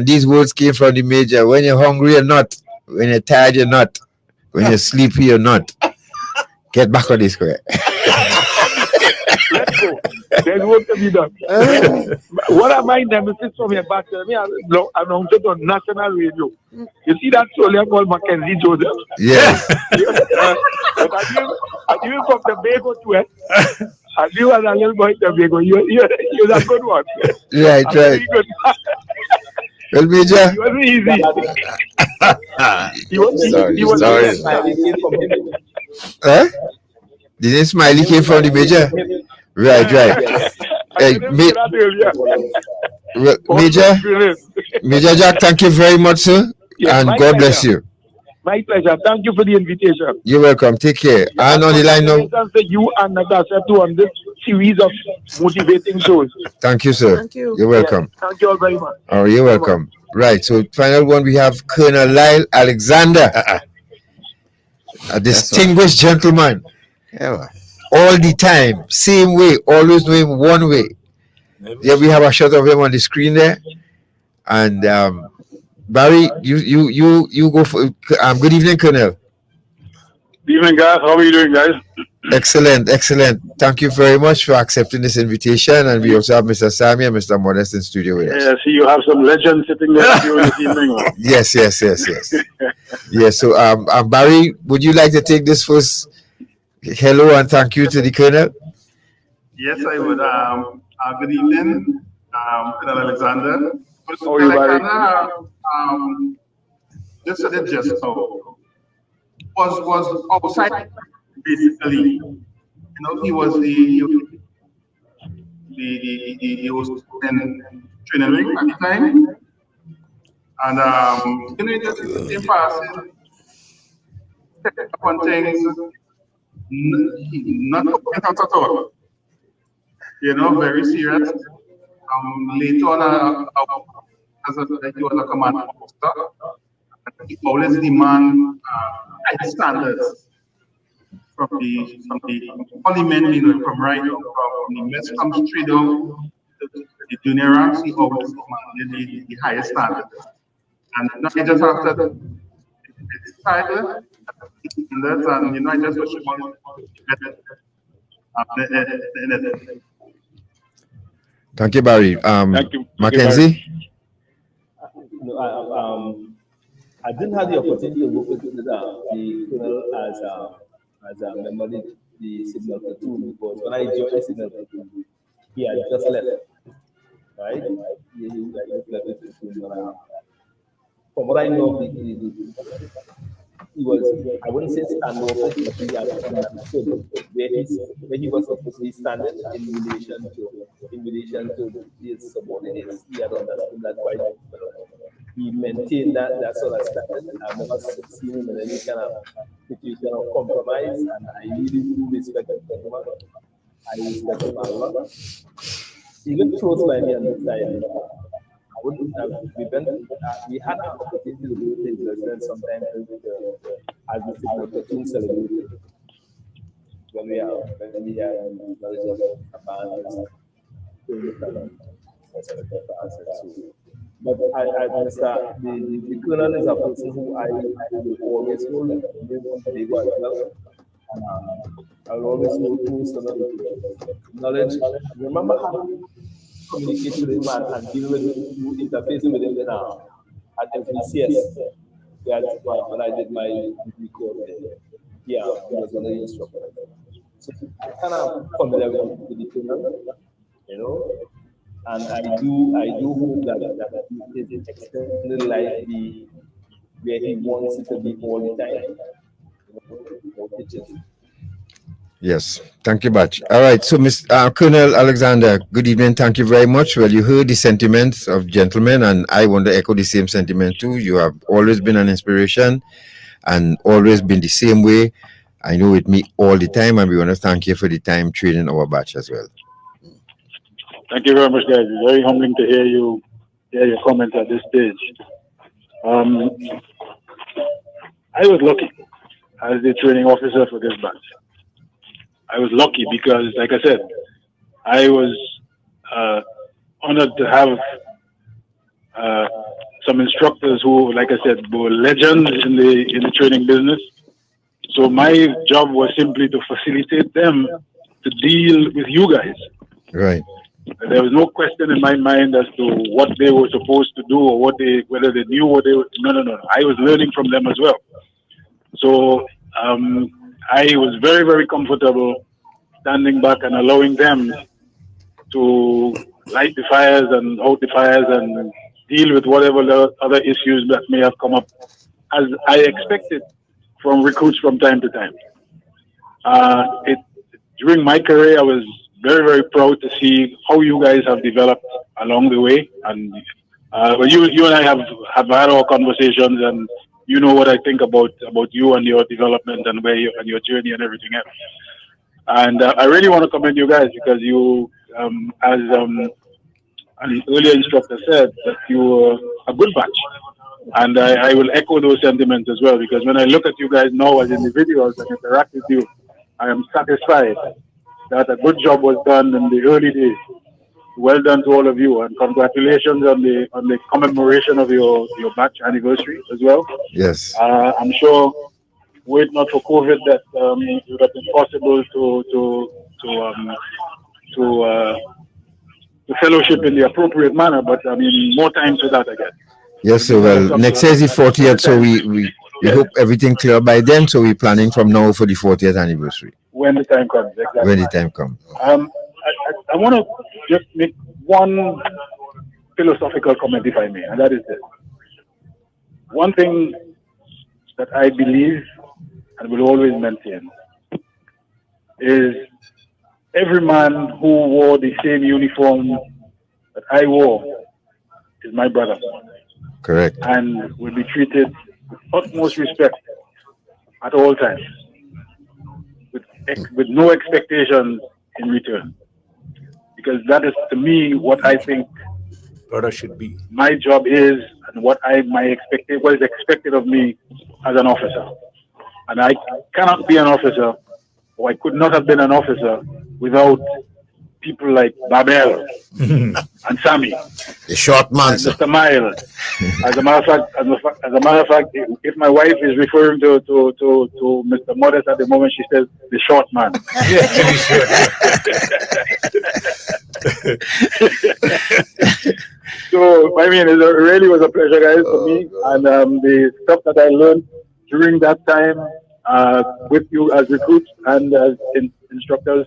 Speaker 5: these words came from the major. When you're hungry or not, when you're tired you're not, when you're sleepy or not. Get back on the square.
Speaker 18: Let's go. There's work to be done. One of my nemesis from your back, I announced it on national radio. You see that soldier called Mackenzie Joseph?
Speaker 5: Yes.
Speaker 18: But I knew from Tobago to it. I knew as a little boy Tobago. You're a good one.
Speaker 5: Right.
Speaker 18: Good.
Speaker 5: Well, Major.
Speaker 18: It wasn't easy. He was
Speaker 5: Sorry. Huh? Didn't Smiley came from the Major? Right. Major Jack, thank you very much, sir.
Speaker 18: Yes,
Speaker 5: and God bless you.
Speaker 18: My pleasure. Thank you for the invitation.
Speaker 5: You're welcome. Take care. And on the line now.
Speaker 18: You and Natasha too on this series of motivating shows.
Speaker 5: Thank you, sir.
Speaker 6: Thank you.
Speaker 5: You're welcome.
Speaker 18: Yes, thank you all very much.
Speaker 5: Oh, you're welcome. Right. So final one, we have Colonel Lyle Alexander, a distinguished gentleman.
Speaker 1: Yeah.
Speaker 5: All the time, same way, always doing one way. Yeah, we have a shot of him on the screen there, and Barry, you go for. Good evening, Colonel.
Speaker 19: Good evening, guys. How are you doing, guys?
Speaker 5: Excellent, excellent. Thank you very much for accepting this invitation. And we also have Mr. Sammy and Mr. Modeste in studio with us.
Speaker 19: Yeah, see, you have some legends sitting there with you this evening.
Speaker 5: Yes. Yes. So, Barry, would you like to take this first hello and thank you to the Colonel?
Speaker 10: Yes, I would. Good evening, Colonel Alexander.
Speaker 19: How are you, Barry?
Speaker 10: Just said it just now. Was outside basically. You know, he was he was in training ring at the time, and you know, just in passing, upon things, not at all. You know, very serious. Later on, as he was a command officer, he always demand high standards from the parliament, you know, from right from the mess comes straight down to the junior ranks. He always demanded the highest standards, and not just after the title, and you know, I just wish him all the best.
Speaker 5: Thank you, Barry.
Speaker 19: Thank you,
Speaker 5: Mackenzie?
Speaker 9: I didn't have the opportunity to work with the colonel as a member of the signal platoon, because when I joined the signal platoon, he had just left, right? He had just left the platoon. From what I know, he was, I wouldn't say standoffish, but he had understood where he was supposed to be standing in relation to his subordinates. He had understood that quite well. He maintained that sort of standard. I've never seen him in any kind of situation of compromise, and I really do respect him. I respect him a lot. He lived close by me on this side. We had an opportunity to do things residents sometimes as the signal platoon celebrated. When we are knowledge of abandoned, but the colonel is a person who I will always hold him. I will always hold some of the knowledge. Remember how communicate with him and deal with him, interfacing with him now at FBCS. When I did my degree course there. Yeah, he was one of the instructors. So I kind of familiar with the colonel, you know. And I do hope that his extended life be where he wants it to be all the time.
Speaker 5: Yes, thank you much. All right, so Colonel Alexander, good evening. Thank you very much. Well, you heard the sentiments of gentlemen, and I want to echo the same sentiment too. You have always been an inspiration and always been the same way. I know with me all the time, and we want to thank you for the time training our batch as well.
Speaker 19: Thank you very much, guys. It's very humbling to hear your comments at this stage. I was lucky as the training officer for this batch. I was lucky because, like I said, I was honored to have some instructors who, like I said, were legends in the training business. So my job was simply to facilitate them to deal with you guys.
Speaker 5: Right.
Speaker 19: There was no question in my mind as to what they were supposed to do or whether they knew what they were. No. I was learning from them as well. So I was very, very comfortable standing back and allowing them to light the fires and out the fires and deal with whatever other issues that may have come up, as I expected from recruits from time to time. During my career, I was very, very proud to see how you guys have developed along the way. And you and I have had our conversations, and you know what I think about you and your development and and your journey and everything else. And I really want to commend you guys because you, as an earlier instructor said, that you were a good batch. And I will echo those sentiments as well, because when I look at you guys now as individuals and interact with you, I am satisfied that a good job was done in the early days. well done to all of you, and congratulations on the commemoration of your batch anniversary as well.
Speaker 5: Yes.
Speaker 19: I'm sure, were it not for COVID, that it would have been possible to fellowship in the appropriate manner. But I mean, more time to that again.
Speaker 5: Yes, sir. Well, next year is the 40th, so we hope everything clear by then. So we're planning from now for the 40th anniversary.
Speaker 19: When the time comes, exactly.
Speaker 5: When the time comes.
Speaker 19: I want to just make one philosophical comment, if I may, and that is this. One thing that I believe and will always maintain is every man who wore the same uniform that I wore is my brother.
Speaker 5: Correct.
Speaker 19: And will be treated with utmost respect at all times, with no expectations in return. Because that is, to me, what I think
Speaker 8: brother should be.
Speaker 19: My job is, and what is expected of me as an officer. And I cannot be an officer, or I could not have been an officer without people like Babel and Sammy,
Speaker 1: the short man,
Speaker 19: Mr. Miles. As a matter of fact, if my wife is referring to Mr. Modeste at the moment, she says the short man. So I mean, it really was a pleasure, guys, for me, and the stuff that I learned during that time with you as recruits and as instructors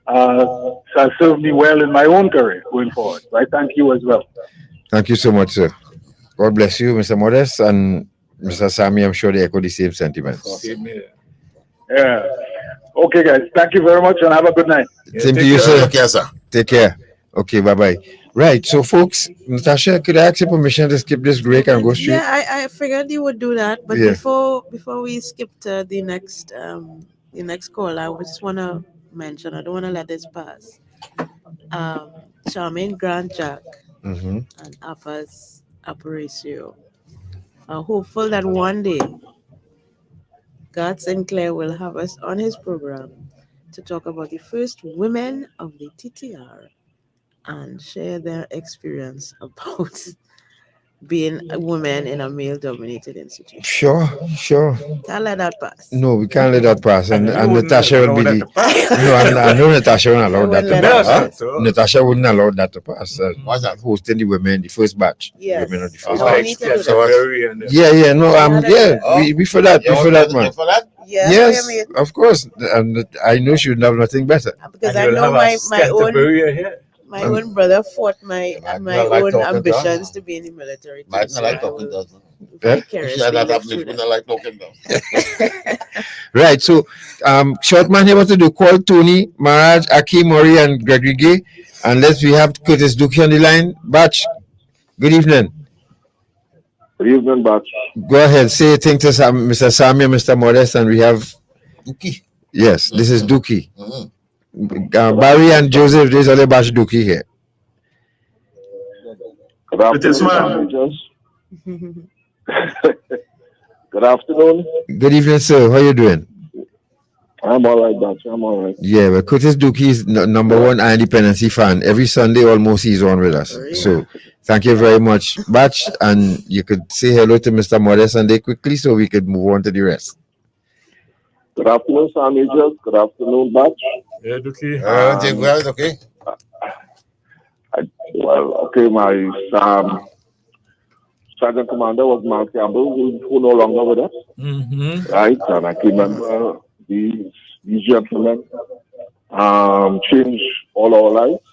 Speaker 19: shall serve me well in my own career going forward. So I thank you as well.
Speaker 5: Thank you so much, sir. God bless you, Mr. Modeste, and Mr. Sammy. I'm sure they echo the same sentiments.
Speaker 19: Yeah. Okay, guys. Thank you very much, and have a good night.
Speaker 5: Same to you, sir. Take care, sir. Take care. Okay, bye-bye. Right, so folks, Natasha, could I ask your permission to skip this break and go straight?
Speaker 6: Yeah, I figured you would do that, but
Speaker 5: Yeah.
Speaker 6: before we skip to the next call, I just want to mention, I don't want to let this pass. Charmaine Grant Jack and Afa's Aparicio are hopeful that one day God Sinclair will have us on his program to talk about the first women of the TTR and share their experience about being a woman in a male-dominated institution.
Speaker 5: Sure.
Speaker 6: Can't let that pass.
Speaker 5: No, we can't let that pass. And Natasha will be the... No, I know Natasha won't allow that to pass. Natasha wouldn't allow that to pass. What's that? Hosting the women, the first batch.
Speaker 6: Yes.
Speaker 5: Women of the first
Speaker 6: No,
Speaker 5: batch.
Speaker 6: we need to do that.
Speaker 5: Yeah, no, we for that, man.
Speaker 6: Yeah,
Speaker 5: yes, of course. And I know she would have nothing better.
Speaker 6: Because I know my own brother fought my own ambitions to be in the military.
Speaker 1: Might not like talking to us.
Speaker 5: Right, so short man here, what to do? Call Tony, Maraj, Aki, Mori, and Gregory Gay, and we have Curtis Duki on the line. Batch, good evening.
Speaker 20: Good evening, Batch.
Speaker 5: Go ahead, say a thing to Mr. Sammy and Mr. Modeste, and we have
Speaker 1: Duki.
Speaker 5: Yes, this is Duki. Barry and Joseph, there's only Batch Duki here.
Speaker 20: Good afternoon. Good afternoon.
Speaker 5: Good evening, sir. How you doing?
Speaker 20: I'm all right, Batch. I'm all right.
Speaker 5: Yeah, well, Curtis Duki is number one Dependency fan. Every Sunday almost he's on with us. So thank you very much, Batch. And you could say hello to Mr. Modeste Sunday quickly so we could move on to the rest.
Speaker 20: Good afternoon, Sammy. Good afternoon, Batch.
Speaker 8: Yeah, Duki.
Speaker 1: Okay.
Speaker 20: Okay, my Sergeant Commander was Mark Campbell, who no longer with us. Right, and I can remember these gentlemen changed all our lives,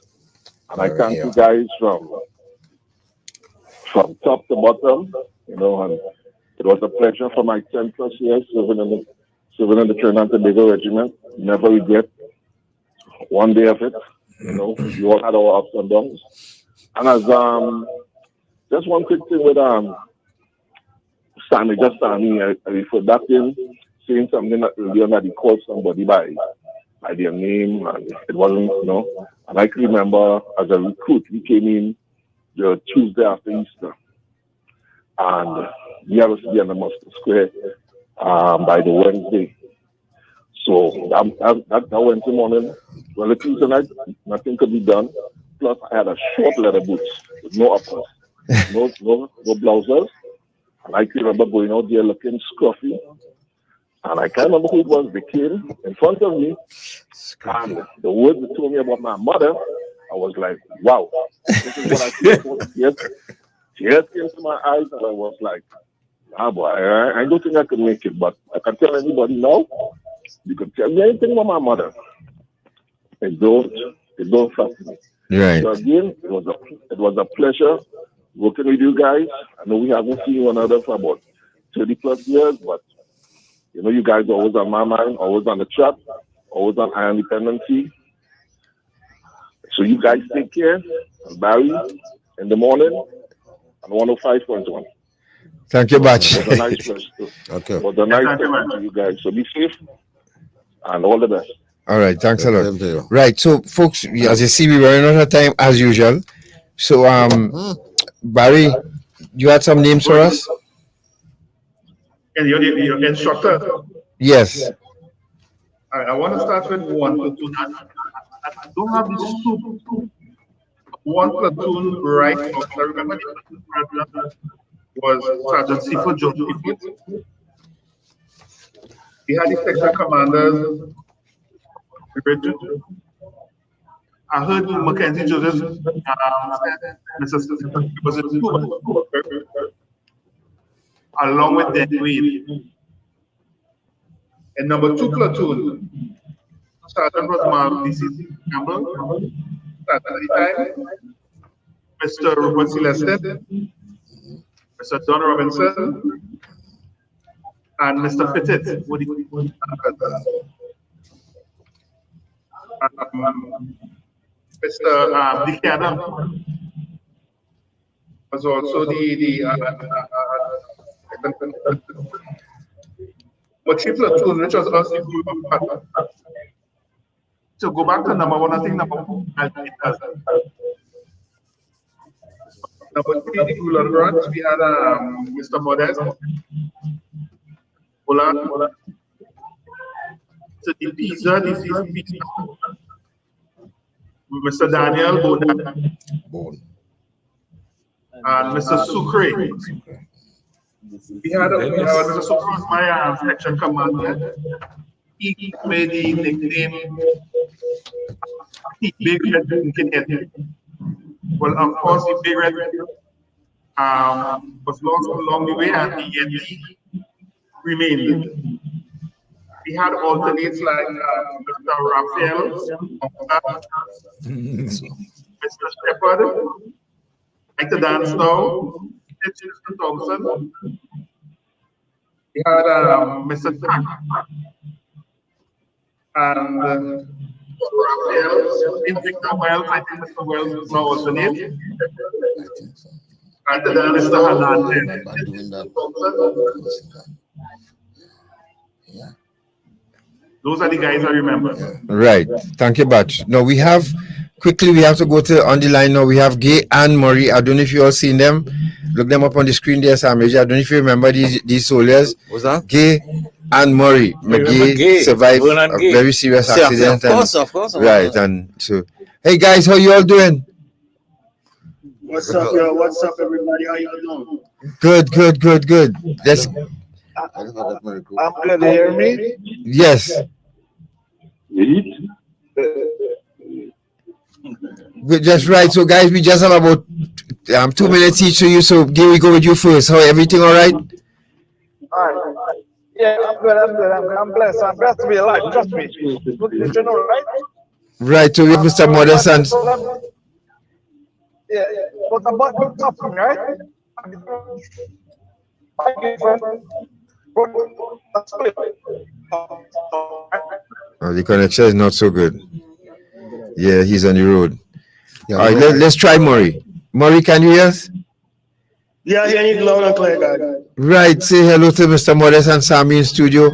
Speaker 20: and I thank you guys from top to bottom. And it was a pleasure for my 10+ years serving in the Trinidad and Tobago Regiment. Never regret one day of it. We all had our ups and downs. And as just one quick thing with Sammy, I referred back in saying something that he called somebody by their name, and it wasn't, And I can remember as a recruit, we came in the Tuesday after Easter, and we had to be on the Mustard Square by the Wednesday. So that Wednesday morning, well, the Tuesday night, nothing could be done. Plus, I had a short leather boots with no uppers, no blouses. And I can remember going out there looking scruffy. And I can't remember who it was. They came in front of me. And the words they told me about my mother, I was like, wow, this is what I feel for. Tears came to my eyes, and I was like, nah, boy, I don't think I could make it. But I can tell anybody now, you can tell me anything about my mother. It don't trust me.
Speaker 5: Right.
Speaker 20: So again, it was a pleasure working with you guys. I know we haven't seen one another for about 30 plus years, but you know, you guys are always on my mind, always on the chat, always on Eye on Dependency. So you guys take care. And Barry, in the morning, on 105.1.
Speaker 5: Thank you, Batch.
Speaker 20: It was a nice pleasure.
Speaker 1: Okay.
Speaker 20: It was a nice pleasure to you guys. So be safe and all the best.
Speaker 5: All right, thanks a lot. Right, so folks, as you see, we're running out of time as usual. So, Barry, you had some names for us?
Speaker 10: And your instructor.
Speaker 5: Yes.
Speaker 10: I want to start with one platoon. I don't have the soup. One platoon right now. I remember the president was Sergeant Seafood John Seafood. He had the section commanders. I heard Mackenzie Joseph said Mrs. was in Cuba, along with Dan Wade. And number 2 platoon, Sergeant Rosmar D.C. Campbell, Saturday time, Mr. Rupert Celestin, Mr. Don Robinson, and Mr. Fitted. Mr. Dick Adam was also the Machi platoon, which was us. So go back to number 1, I think number 2. Number 3, the Gulan branch, we had Mr. Modeste, Bola, so the Pizza, this is Pizza. Mr. Daniel Bone, and Mr. Sucre. We had Mr. Sucre was my section commander. He made the nickname Big Red Canadian. Well, of course, the Big Red was lost along the way, and the Yeti remained. We had alternates like Mr. Raphael, Mr. Shepard, like the dance now, Mr. Thompson. We had Mr. Tack and Raphael, Victor Wells, I think Mr. Wells is now alternate. And then Mr. Hernandez. Those are the guys I remember.
Speaker 5: Right. Thank you, Batch. Now we have to go to on the line now. We have Gay and Murray. I don't know if you all seen them. Look them up on the screen there, Sam. I don't know if you remember these soldiers.
Speaker 1: What's that?
Speaker 5: Gay and Murray. Gay survived a very serious accident.
Speaker 1: Of course.
Speaker 5: Right. And so, hey guys, how you all doing?
Speaker 21: What's up, yo? What's up, everybody? How you doing?
Speaker 5: Good. Let's.
Speaker 21: I'm good. You hear me?
Speaker 5: Yes. Just right. So, guys, we just have about 2 minutes each to you. So, Gay, we go with you first. How everything all right?
Speaker 21: All right. Yeah, I'm good. I'm blessed. I'm blessed to be alive. Trust me. Did you know, right?
Speaker 5: Right. So, we have Mr. Modeste and.
Speaker 21: Yeah, but about the topic, right?
Speaker 5: Oh, the connection is not so good. Yeah, he's on the road. All right, let's try Murray. Murray, can you hear us?
Speaker 21: Yeah, I hear you loud and clear, guys.
Speaker 5: Right, say hello to Mr. Modeste and Sammy in studio.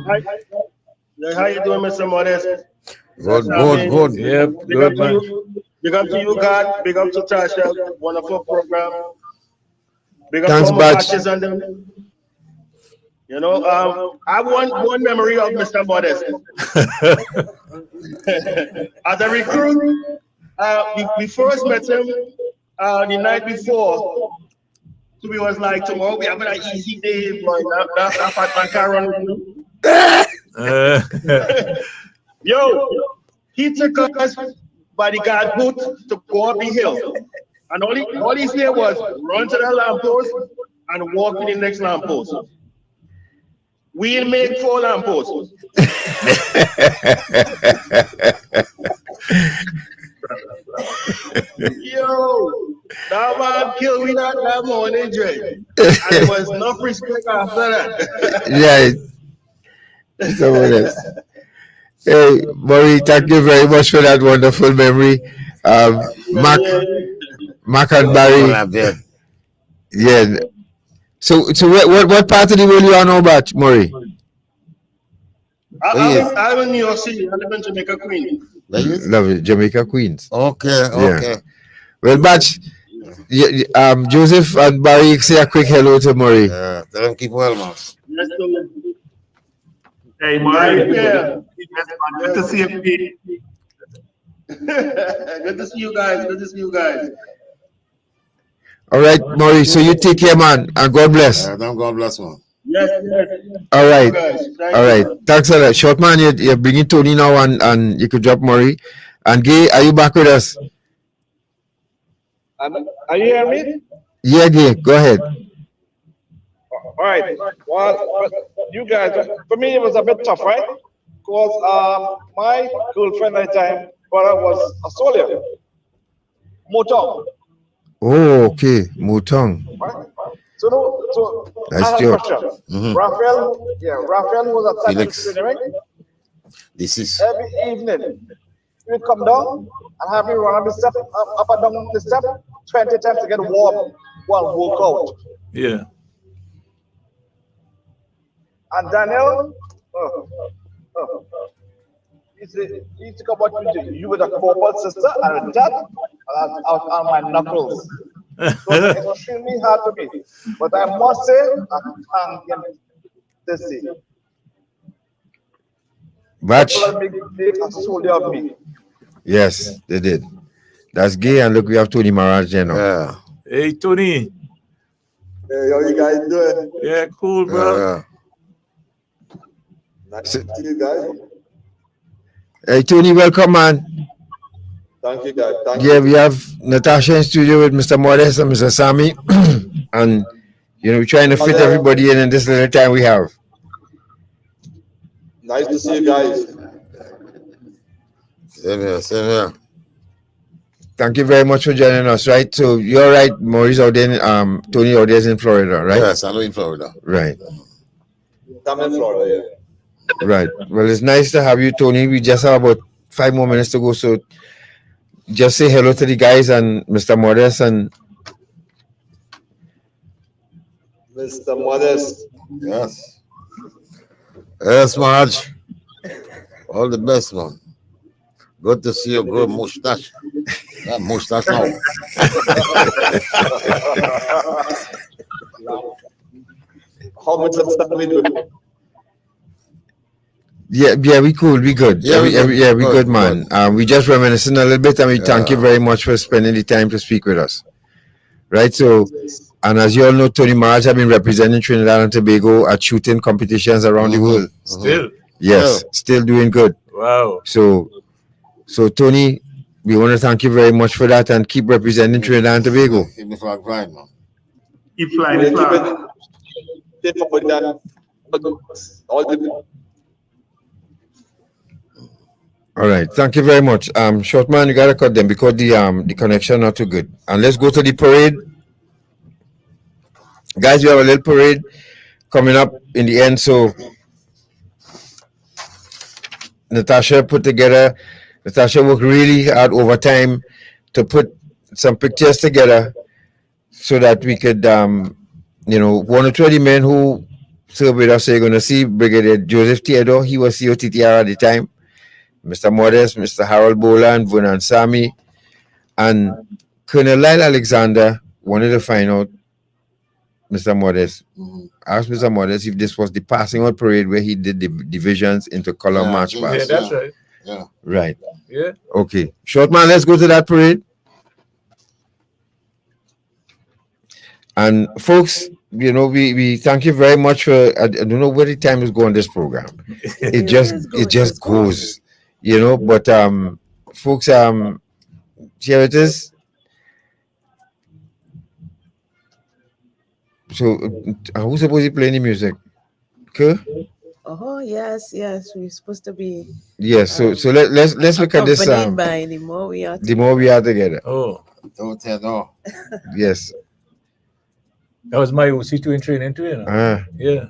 Speaker 21: Yeah, how you doing, Mr. Modeste?
Speaker 1: Good.
Speaker 21: Yep, good, man. Big up to you, God. Big up to Tasha. Wonderful program. Big up
Speaker 5: Thanks,
Speaker 21: to all my batches and them. You know, I have one memory of Mr. Modeste. As a recruit, We first met him the night before. So we was like, tomorrow we have an easy day, boy. That fat man can't run with you. Yo, he took us by the guard boot to go up the hill. And all he said was run to the lamppost and walk to the next lamppost. We'll make 4 lampposts. Yo, that man killed me that morning, Dre. And there was no respect after that.
Speaker 5: Yeah. Someone else. Hey, Maury, thank you very much for that wonderful memory. Mac and Barry. Yeah. So what part of the world you are now about, Maury?
Speaker 21: I'm in New York City. I live in Jamaica, Queens.
Speaker 5: Lovely, Jamaica, Queens.
Speaker 1: Okay.
Speaker 5: Yeah. Well, Batch, Joseph and Barry, say a quick hello to Maury.
Speaker 1: Tell them keep well, man.
Speaker 10: Hey, Maury. Yeah. Good to see you.
Speaker 21: Good to see you guys. Good to see you guys.
Speaker 5: All right, Maury. So you take care, man, and God bless.
Speaker 1: God bless, man.
Speaker 21: Yes.
Speaker 5: All right. All right. Thanks a lot. Short man, you're bringing Tony now, and you could drop Maury. And Gay, are you back with us?
Speaker 21: Are you hearing me?
Speaker 5: Yeah, Gay. Go ahead.
Speaker 21: All right. Well, you guys, for me, it was a bit tough, right? Because my girlfriend at the time, brother, was a soldier. Motown.
Speaker 5: Oh, okay. Mutong.
Speaker 21: Right? So
Speaker 5: Nice
Speaker 21: I have a
Speaker 5: job.
Speaker 21: question. Raphael was attached to the training, right?
Speaker 1: This is
Speaker 21: every evening. He would come down and have me run up the step, up and down the step 20 times to get warm while work out.
Speaker 8: Yeah.
Speaker 21: And Daniel, he took about you with a purple sister and a dad on my knuckles. So it's extremely hard for me. But I must say, I thank him this day.
Speaker 5: Batch.
Speaker 21: Make a soldier of me.
Speaker 5: Yes, they did. That's Gay, and look, we have Tony Maraj there now.
Speaker 1: Yeah.
Speaker 8: Hey, Tony.
Speaker 21: Hey, how you guys doing?
Speaker 8: Yeah, cool, bro.
Speaker 21: Nice to see you guys.
Speaker 5: Hey, Tony, welcome, man.
Speaker 21: Thank you, guys.
Speaker 5: We have Natasha in studio with Mr. Modeste and Mr. Sammy. And, we're trying to fit everybody in this little time we have.
Speaker 21: Nice to see you guys.
Speaker 1: Same here.
Speaker 5: Thank you very much for joining us, right? So you're right, Maurice out there, Tony out there in Florida, right?
Speaker 1: Yes, I know in Florida.
Speaker 5: Right.
Speaker 21: I'm in Florida, yeah.
Speaker 5: Right. Well, it's nice to have you, Tony. We just have about 5 more minutes to go, so just say hello to the guys and Mr. Modeste and
Speaker 21: Mr. Modeste.
Speaker 1: Yes. Yes, Marge. All the best, man. Good to see you grow mustache. That mustache now.
Speaker 21: How much of stuff we do?
Speaker 5: Yeah, we cool, we good. We good, man. We just reminiscing a little bit, and we thank you very much for spending the time to speak with us. Right, so, and as you all know, Tony Maraj have been representing Trinidad and Tobago at shooting competitions around the world.
Speaker 8: Still?
Speaker 5: Yes, still doing good.
Speaker 8: Wow.
Speaker 5: So Tony, we want to thank you very much for that, and keep representing Trinidad and Tobago.
Speaker 1: Keep the flag flying, man.
Speaker 10: Keep flying the flag.
Speaker 5: All right, thank you very much. Short man, you gotta cut them because the connection not too good. And let's go to the parade. Guys, we have a little parade coming up in the end. So Natasha worked really hard overtime to put some pictures together so that we could, one or two of the men who served with us, so you're going to see Brigadier Joseph Theodore, he was COTTR at the time, Mr. Modeste, Mr. Harold Boland, Vernon Sammy, and Colonel Lyle Alexander wanted to find out, Mr. Modeste, asked Mr. Modeste if this was the passing out parade where he did the divisions into color march past.
Speaker 8: Yeah, that's right.
Speaker 1: Yeah.
Speaker 5: Right.
Speaker 8: Yeah.
Speaker 5: Okay. Short man, let's go to that parade. And folks, we thank you very much for. I don't know where the time is going this program. It just goes, But folks, here it is. So, who's supposed to play any music? Okay.
Speaker 6: Oh yes, we're supposed to be.
Speaker 5: Yes. So let's look at this.
Speaker 6: Accompanied by the more we are.
Speaker 5: The more we are together.
Speaker 8: Oh.
Speaker 1: Don't tell no.
Speaker 5: Yes.
Speaker 8: That was my OC2 in training too, Yeah.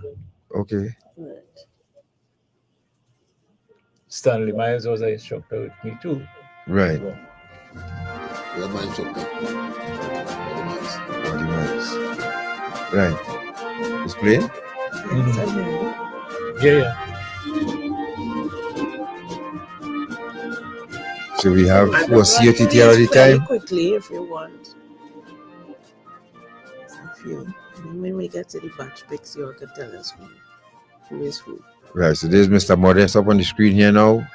Speaker 5: Okay.
Speaker 8: Stanley Myers was an instructor with me too.
Speaker 5: Right.
Speaker 1: You're my instructor.
Speaker 5: Right. It's playing?
Speaker 8: Yeah.
Speaker 5: So we have COTT all the time.
Speaker 6: Quickly, if you want. When we get to the batch picks, you can tell us who is who.
Speaker 5: Right. So there's Mr. Modeste up on the screen here now.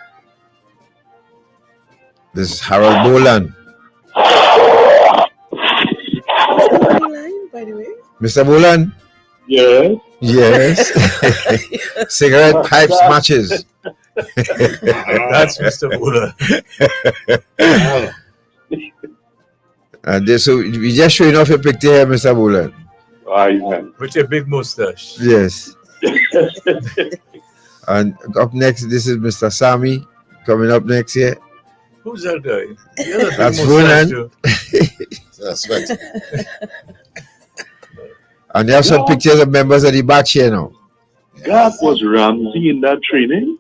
Speaker 5: This is Harold Boland.
Speaker 6: By the way.
Speaker 5: Mr. Boland?
Speaker 7: Yes.
Speaker 5: Yes. Cigarette pipes matches.
Speaker 8: That's Mr. Boland.
Speaker 5: And so we just showing off your picture here, Mr. Boland.
Speaker 8: With your big mustache.
Speaker 5: Yes. And up next, this is Mr. Sammy coming up next here.
Speaker 8: Who's that guy?
Speaker 5: That's Ronan.
Speaker 1: That's right.
Speaker 5: And there are some pictures of members of the batch here now.
Speaker 7: That was Ramsey in that training.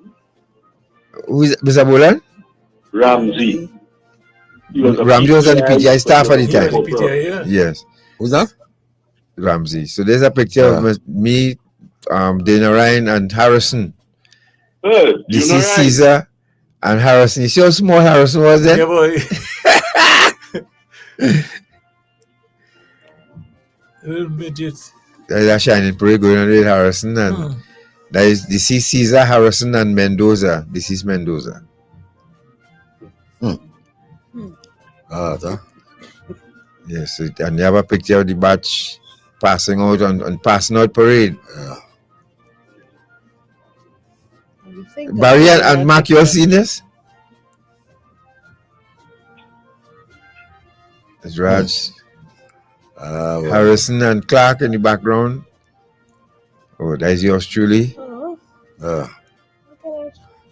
Speaker 5: Who is Mr. Boland?
Speaker 7: Ramsey.
Speaker 5: Ramsey was on the PTI staff at the time.
Speaker 8: PTI, yeah.
Speaker 5: Yes.
Speaker 1: Who's that?
Speaker 5: Ramsey. So there's a picture of me, Dana Ryan, and Harrison. This is Caesar and Harrison. You see how small Harrison was then?
Speaker 8: Yeah, boy. Little midget.
Speaker 5: There's a shining parade going on with Harrison, and this is Caesar, Harrison, and Mendoza. This is Mendoza. Yes, and you have a picture of the batch passing out on passing out parade. Barry and Mark, you all seen this? It's Raj, Harrison, and Clark in the background. Oh, that's yours truly.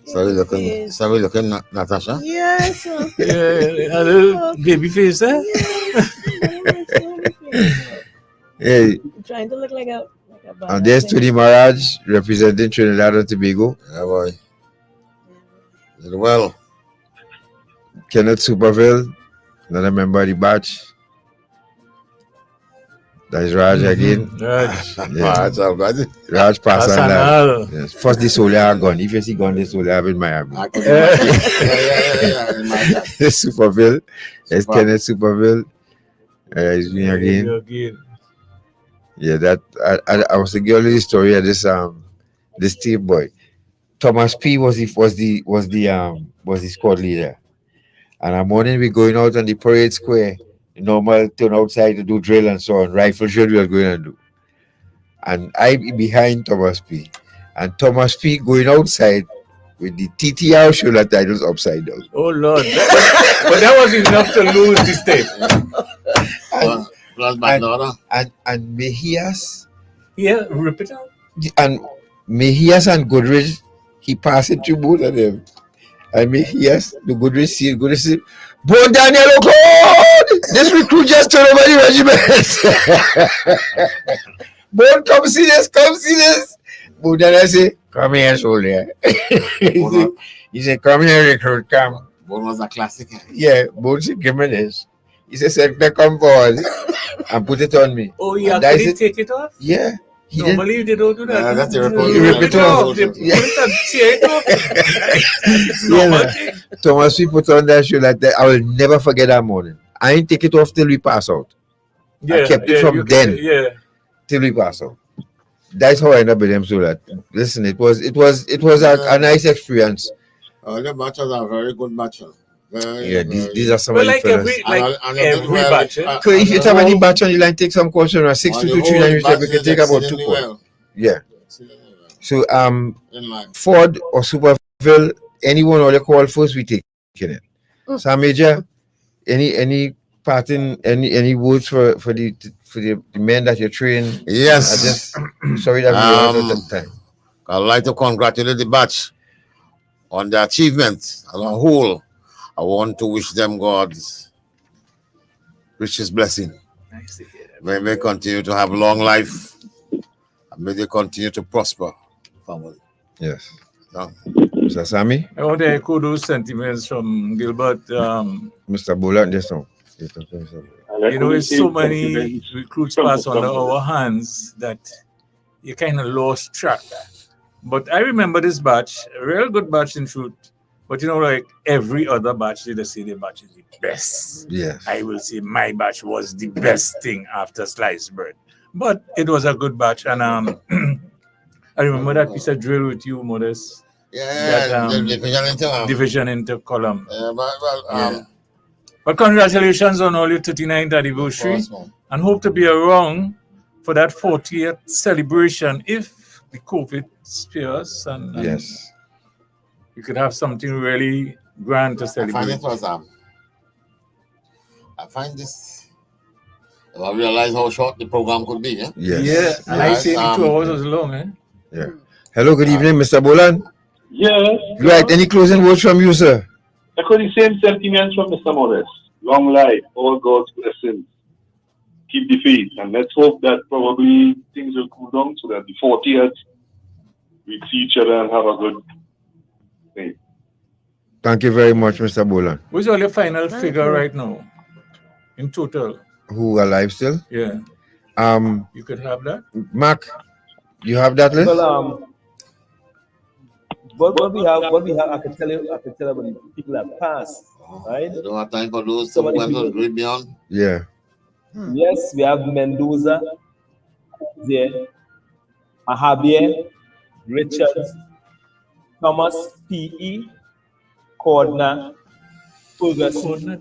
Speaker 1: Sorry looking, Natasha.
Speaker 6: Yes.
Speaker 8: Yeah, a little baby face, eh?
Speaker 5: Hey.
Speaker 6: I'm trying to look like a
Speaker 5: And there's Tony Maraj representing Trinidad and Tobago.
Speaker 1: Yeah, boy. Well.
Speaker 5: Kenneth Superville, another member of the batch. That's Raj again.
Speaker 8: Raj.
Speaker 5: Raj Pasanal. Yes. First, the solar gun. If you see gun, the solar in Miami. Superville. Yes, Kenneth Superville. He's me again. Yeah, that I was thinking only the story of this Steve boy. Thomas P was the squad leader. And one morning we going out on the parade square, normal turn outside to do drill and so on, rifle drill we were going to do. And I be behind Thomas P. And Thomas P going outside with the TTR shoulder titles upside down.
Speaker 8: Oh Lord. But that was enough to lose this tape.
Speaker 5: And Mejias.
Speaker 8: Yeah, rip it out.
Speaker 5: And Mejias and Goodrich, he passed it to both of them. And Mejias, the Goodrich see, Bo Daniel O'Connor! This recruit just turned over the regiment. Bo, come see this. Bo Daniel say, come here, soldier. He said, come here, recruit, come.
Speaker 1: Bo was a classic.
Speaker 5: Yeah, Bo said, give me this. He said, Sector, come forward and put it on me.
Speaker 8: Oh, yeah, did he take it off?
Speaker 5: Yeah.
Speaker 8: Normally they don't do that.
Speaker 1: That's a
Speaker 5: rip it off. Thomas, we put on that shoe like that. I will never forget that morning. I ain't take it off till we pass out. I kept it from then till we pass out. That's how I ended up with them. So that listen, it was a nice experience.
Speaker 1: The batches are very good batches.
Speaker 5: Yeah, these are some of the
Speaker 8: like
Speaker 5: fellas.
Speaker 8: every batch.
Speaker 5: So if you have any batch on the line, take some calls from 62239, we can take about 2 calls.
Speaker 1: well.
Speaker 5: Yeah. So Ford or Superville, anyone or the call first, we take it. Sam Major, any parting, any words for the men that you train?
Speaker 1: Yes.
Speaker 5: Sorry that we are out of time.
Speaker 1: I'd like to congratulate the batch on the achievement as a whole. I want to wish them God's richest blessing.
Speaker 8: Nice to hear that.
Speaker 1: May they continue to have long life, and may they continue to prosper. Family.
Speaker 5: Yes. Mr. Sammy?
Speaker 8: I want to echo those sentiments from Gilbert.
Speaker 5: Mr. Boland, just now.
Speaker 8: It's so many recruits pass under our hands that you kind of lost track. But I remember this batch, a real good batch in truth. But like every other batch, they say the batch is the best.
Speaker 5: Yes.
Speaker 8: I will say my batch was the best thing after sliced bread. But it was a good batch. And I remember that piece of drill with you, Modeste.
Speaker 1: Yeah, the
Speaker 8: division into column. But congratulations on all your 39th anniversary. And hope to be around for that 40th celebration if the COVID spares. And
Speaker 5: yes.
Speaker 8: You could have something really grand to celebrate.
Speaker 1: I find this. I realize how short the program could be.
Speaker 5: Yes.
Speaker 8: Yeah, and I say 2 hours was long.
Speaker 5: Yeah. Hello, good evening, Mr. Boland.
Speaker 7: Yes.
Speaker 5: Right. Any closing words from you, sir?
Speaker 7: Echo the same sentiments from Mr. Modeste. Long life, all God's blessings. Keep the faith, and let's hope that probably things will cool down so that the 40th we see each other and have a good day.
Speaker 5: Thank you very much, Mr. Boland.
Speaker 8: What's all your final figure right now? In total?
Speaker 5: Who alive still?
Speaker 8: Yeah.
Speaker 5: You
Speaker 8: could have that.
Speaker 5: Mark, you have that list?
Speaker 9: Well, what we have, I can tell you about the people that passed, right?
Speaker 1: You don't have time for those some people great beyond.
Speaker 5: Yeah.
Speaker 9: Yes, we have Mendoza, there, Mahabir, Richards, Thomas P.E., Cordner, Ferguson,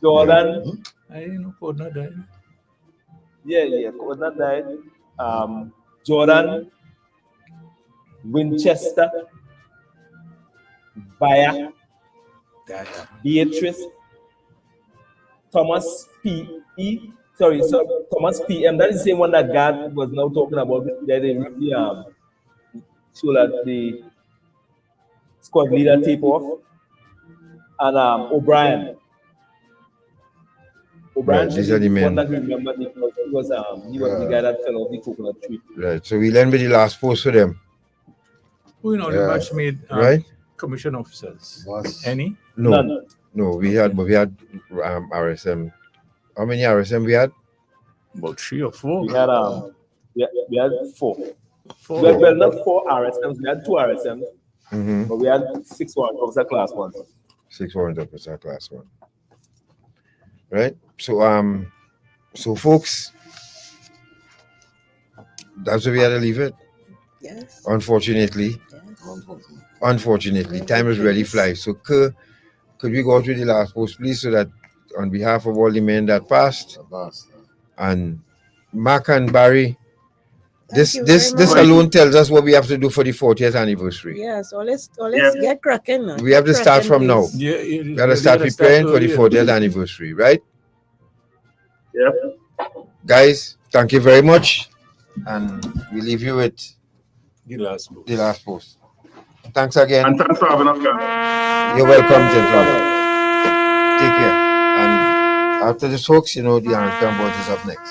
Speaker 9: Jordan.
Speaker 8: I didn't know Cordner died.
Speaker 9: Yeah, Cordner died. Jordan, Winchester, Bayer, Beatrice, Thomas P.E. Thomas P.M. That is the same one that God was now talking about. That they really show that the squad leader tape off. And O'Brien.
Speaker 5: Right, these are the men.
Speaker 9: One that we remember because he was the guy that fell off the coconut tree.
Speaker 5: Right, so we'll end with the last post for them.
Speaker 8: Who the batch made
Speaker 5: right?
Speaker 8: Commission officers? Any?
Speaker 5: No.
Speaker 9: None.
Speaker 5: No, we had RSM. How many RSM we had?
Speaker 8: About 3 or 4.
Speaker 9: We had we had 4. Well, not 4 RSMs. We had 2 RSMs, but we had 6 warrant officer class 1.
Speaker 5: 6 warrant officer class 1. Right. So folks, that's where we had to leave it.
Speaker 6: Yes.
Speaker 5: Unfortunately, time is really fly. So could we go through the last post, please, so that on behalf of all the men that passed, and Mark and Barry, this alone tells us what we have to do for the 40th anniversary.
Speaker 6: Yeah, so let's get cracking now.
Speaker 5: We have to start from now. We got to start preparing for the 40th anniversary, right?
Speaker 7: Yep.
Speaker 5: Guys, thank you very much, and we leave you with
Speaker 8: the last post.
Speaker 5: Thanks again.
Speaker 10: And thanks for having us, guys.
Speaker 5: You're welcome, gentlemen. Take care. And after this, folks, the Anthem Boys is up next.